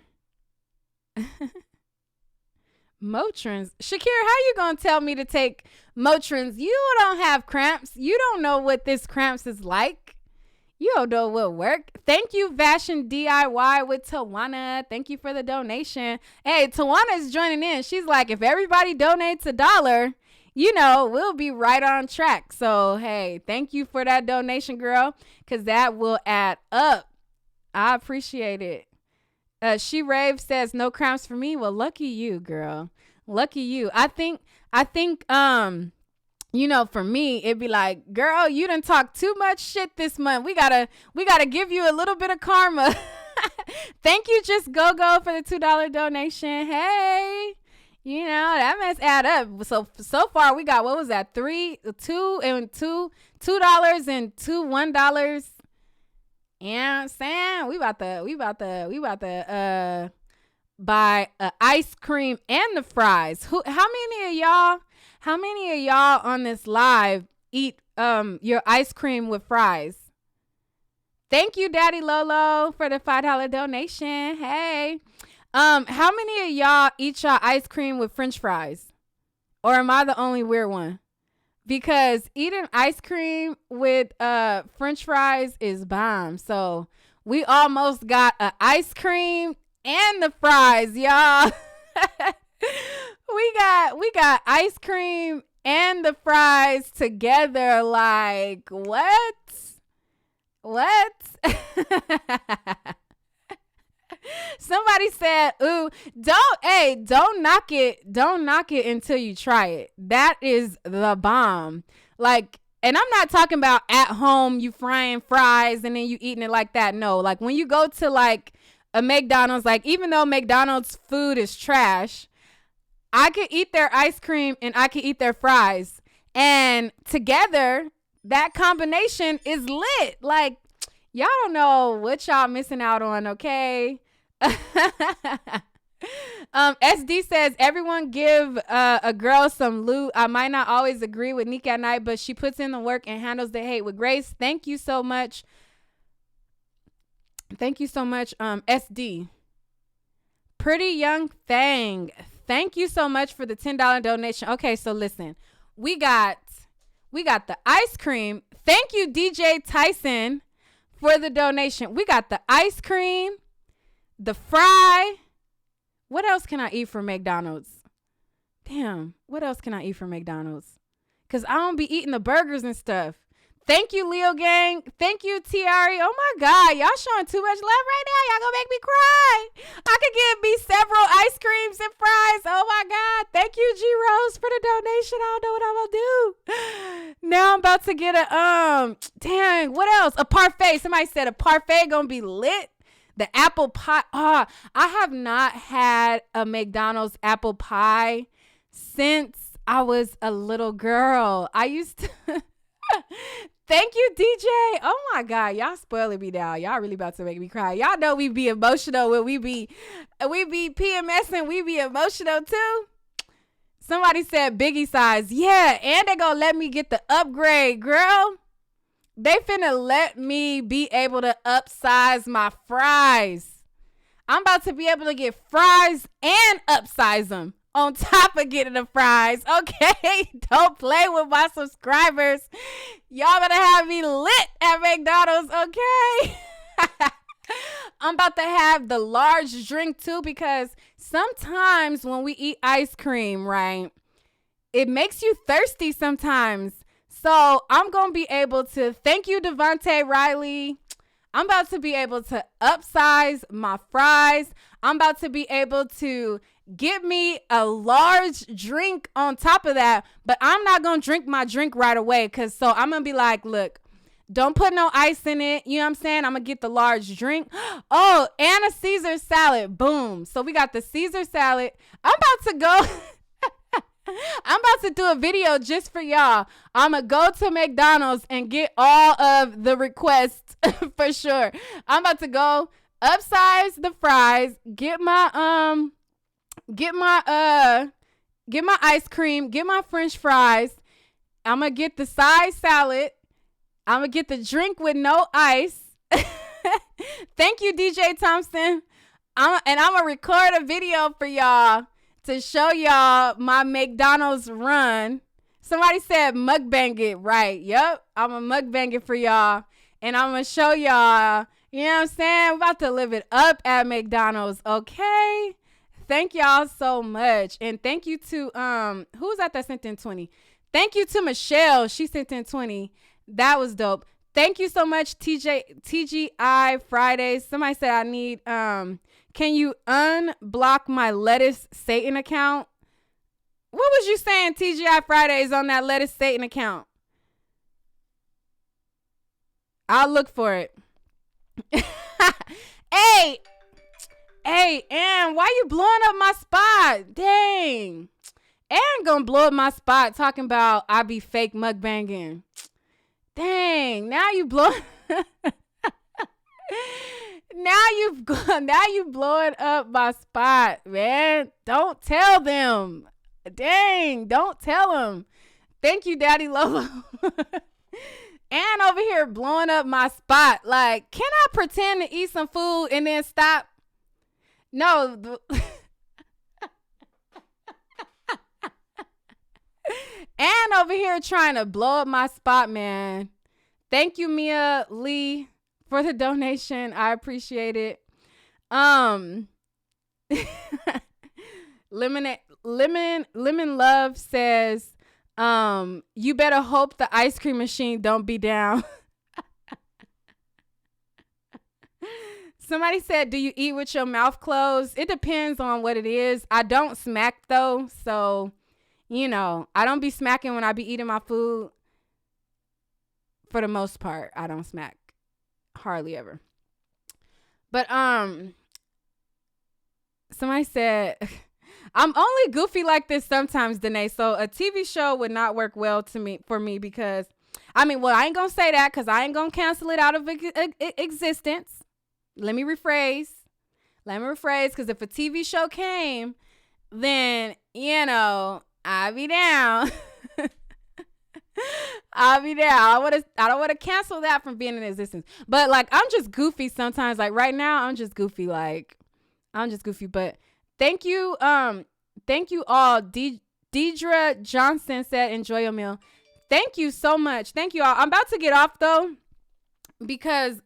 Motrins. Shakir, how you gonna tell me to take Motrins? You don't have cramps. You don't know what this cramps is like. You don't know what work. Thank you, Fashion DIY with Tawana. Thank you for the donation. Hey, Tawana is joining in. She's like, if everybody donates $1, we'll be right on track. So, hey, thank you for that donation, girl, because that will add up. I appreciate it. She Rave says no cramps for me. Well, lucky you, girl. Lucky you. I think for me, it'd be like, girl, you done talk too much shit this month. We gotta give you a little bit of karma. Thank you, Just Go for the $2 donation. Hey, that must add up. So far we got, what was that? $2 and $2 and $1. You know what I'm saying? We about to buy ice cream and the fries. How many of y'all on this live eat your ice cream with fries? Thank you, Daddy Lolo, for the $5 donation. Hey. How many of y'all eat your ice cream with French fries? Or am I the only weird one? Because eating ice cream with French fries is bomb. So we almost got an ice cream and the fries, y'all. we got ice cream and the fries together. Like, what? Somebody said, ooh, don't knock it until you try it. That is the bomb. Like, and I'm not talking about at home you frying fries and then you eating it like that. No, like when you go to like a McDonald's, like even though McDonald's food is trash, I could eat their ice cream and I could eat their fries. And together, that combination is lit. Like, y'all don't know what y'all missing out on, okay? SD says everyone give a girl some loot. I might not always agree with Nique at Nite, but she puts in the work and handles the hate with grace. Thank you so much. SD. Pretty Young Thang. Thank you so much for the $10 donation. Okay, so listen, we got the ice cream. Thank you, DJ Tyson, for the donation. We got the ice cream, the fry. What else can I eat from McDonald's? Damn, what else can I eat from McDonald's? Because I don't be eating the burgers and stuff. Thank you, Leo Gang. Thank you, Tiari. Oh, my God. Y'all showing too much love right now. Y'all gonna make me cry. I could give me several ice creams and fries. Oh, my God. Thank you, G Rose, for the donation. I don't know what I'm gonna do. Now I'm about to get a, dang, what else? A parfait. Somebody said a parfait gonna be lit. The apple pie. I have not had a McDonald's apple pie since I was a little girl. I used to. Thank you, DJ. Oh my God, y'all spoiling me now. Y'all really about to make me cry. Y'all know we be emotional when we be PMS and we be emotional too. Somebody said Biggie size. Yeah, and they gonna let me get the upgrade, girl. They finna let me be able to upsize my fries. I'm about to be able to get fries and upsize them on top of getting the fries. Okay, don't play with my subscribers. Y'all better have me lit at McDonald's, okay? I'm about to have the large drink too, because sometimes when we eat ice cream, right, it makes you thirsty sometimes. So I'm going to be able to, thank you, Devontae Riley. I'm about to be able to upsize my fries. I'm about to be able to get me a large drink on top of that. But I'm not going to drink my drink right away. So I'm going to be like, look, don't put no ice in it. You know what I'm saying? I'm going to get the large drink. Oh, and a Caesar salad. Boom. So we got the Caesar salad. I'm about to go. I'm about to do a video just for y'all. I'm going to go to McDonald's and get all of the requests for sure. I'm about to go upsize the fries, get my ice cream, get my French fries. I'm going to get the side salad. I'm going to get the drink with no ice. Thank you, DJ Thompson. I'm going to record a video for y'all to show y'all my McDonald's run. Somebody said mukbang it. Right. Yep. I'm a mukbang it for y'all. And I'm going to show y'all, you know what I'm saying? I'm about to live it up at McDonald's. Okay. Thank y'all so much. And thank you to, who was that sent in 20? Thank you to Michelle. She sent in 20. That was dope. Thank you so much, TGI Fridays. Somebody said I need, can you unblock my Lettuce Satan account? What was you saying, TGI Fridays, on that Lettuce Satan account? I'll look for it. Hey, Ann, why you blowing up my spot? Dang. Ann gonna blow up my spot talking about I be fake mukbanging. Dang, now you blow. Now you blowing up my spot, man. Don't tell them. Dang, don't tell them. Thank you, Daddy Lobo. And over here blowing up my spot. Like, can I pretend to eat some food and then stop? No. And over here trying to blow up my spot, man. Thank you, Mia Lee, for the donation. I appreciate it. Lemon Love says, you better hope the ice cream machine don't be down. Somebody said, do you eat with your mouth closed? It depends on what it is. I don't smack though. So, you know, I don't be smacking when I be eating my food. For the most part, I don't smack. Hardly ever. But, somebody said, I'm only goofy like this sometimes, Danae. So a TV show would not work well for me because, I ain't going to say that because I ain't going to cancel it out of existence. Let me rephrase because if a TV show came, then, you know, I'll be down. I'll be down. I don't want to cancel that from being in existence. But like, I'm just goofy sometimes. Like right now, I'm just goofy. But thank you all. Deidre Johnson said, enjoy your meal. Thank you so much. Thank you all. I'm about to get off though, because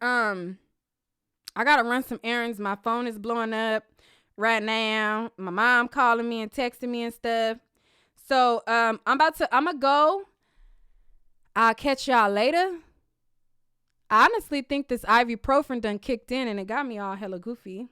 I gotta run some errands. My phone is blowing up right now. My mom calling me and texting me and stuff. So I'm gonna go. I'll catch y'all later. I honestly think this ibuprofen done kicked in and it got me all hella goofy.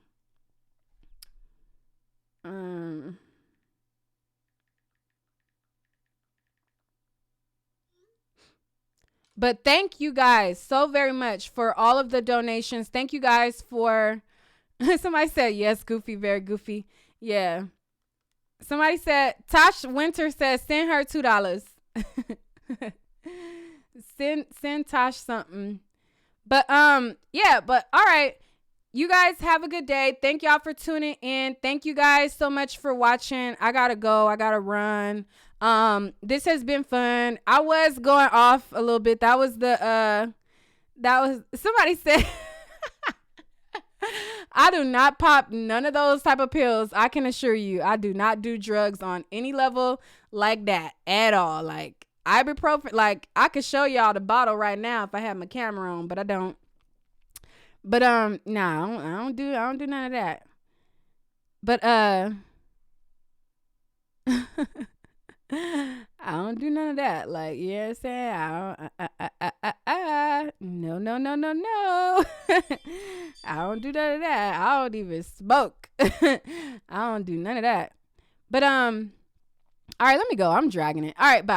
But thank you guys so very much for all of the donations. Thank you guys for Somebody said, yes, goofy, very goofy. Yeah. Somebody said, Tosh Winter says, send her $2. send Tosh something. But, yeah, but all right. You guys have a good day. Thank y'all for tuning in. Thank you guys so much for watching. I gotta go. I gotta run. This has been fun. I was going off a little bit. That was somebody said I do not pop none of those type of pills. I can assure you, I do not do drugs on any level like that at all. Like ibuprofen, like I could show y'all the bottle right now if I had my camera on, but I don't. But nah, I don't do none of that. But I don't do none of that. Like, you know what I'm saying? No. I don't do none of that. I don't even smoke. I don't do none of that. But all right, let me go. I'm dragging it. All right, bye.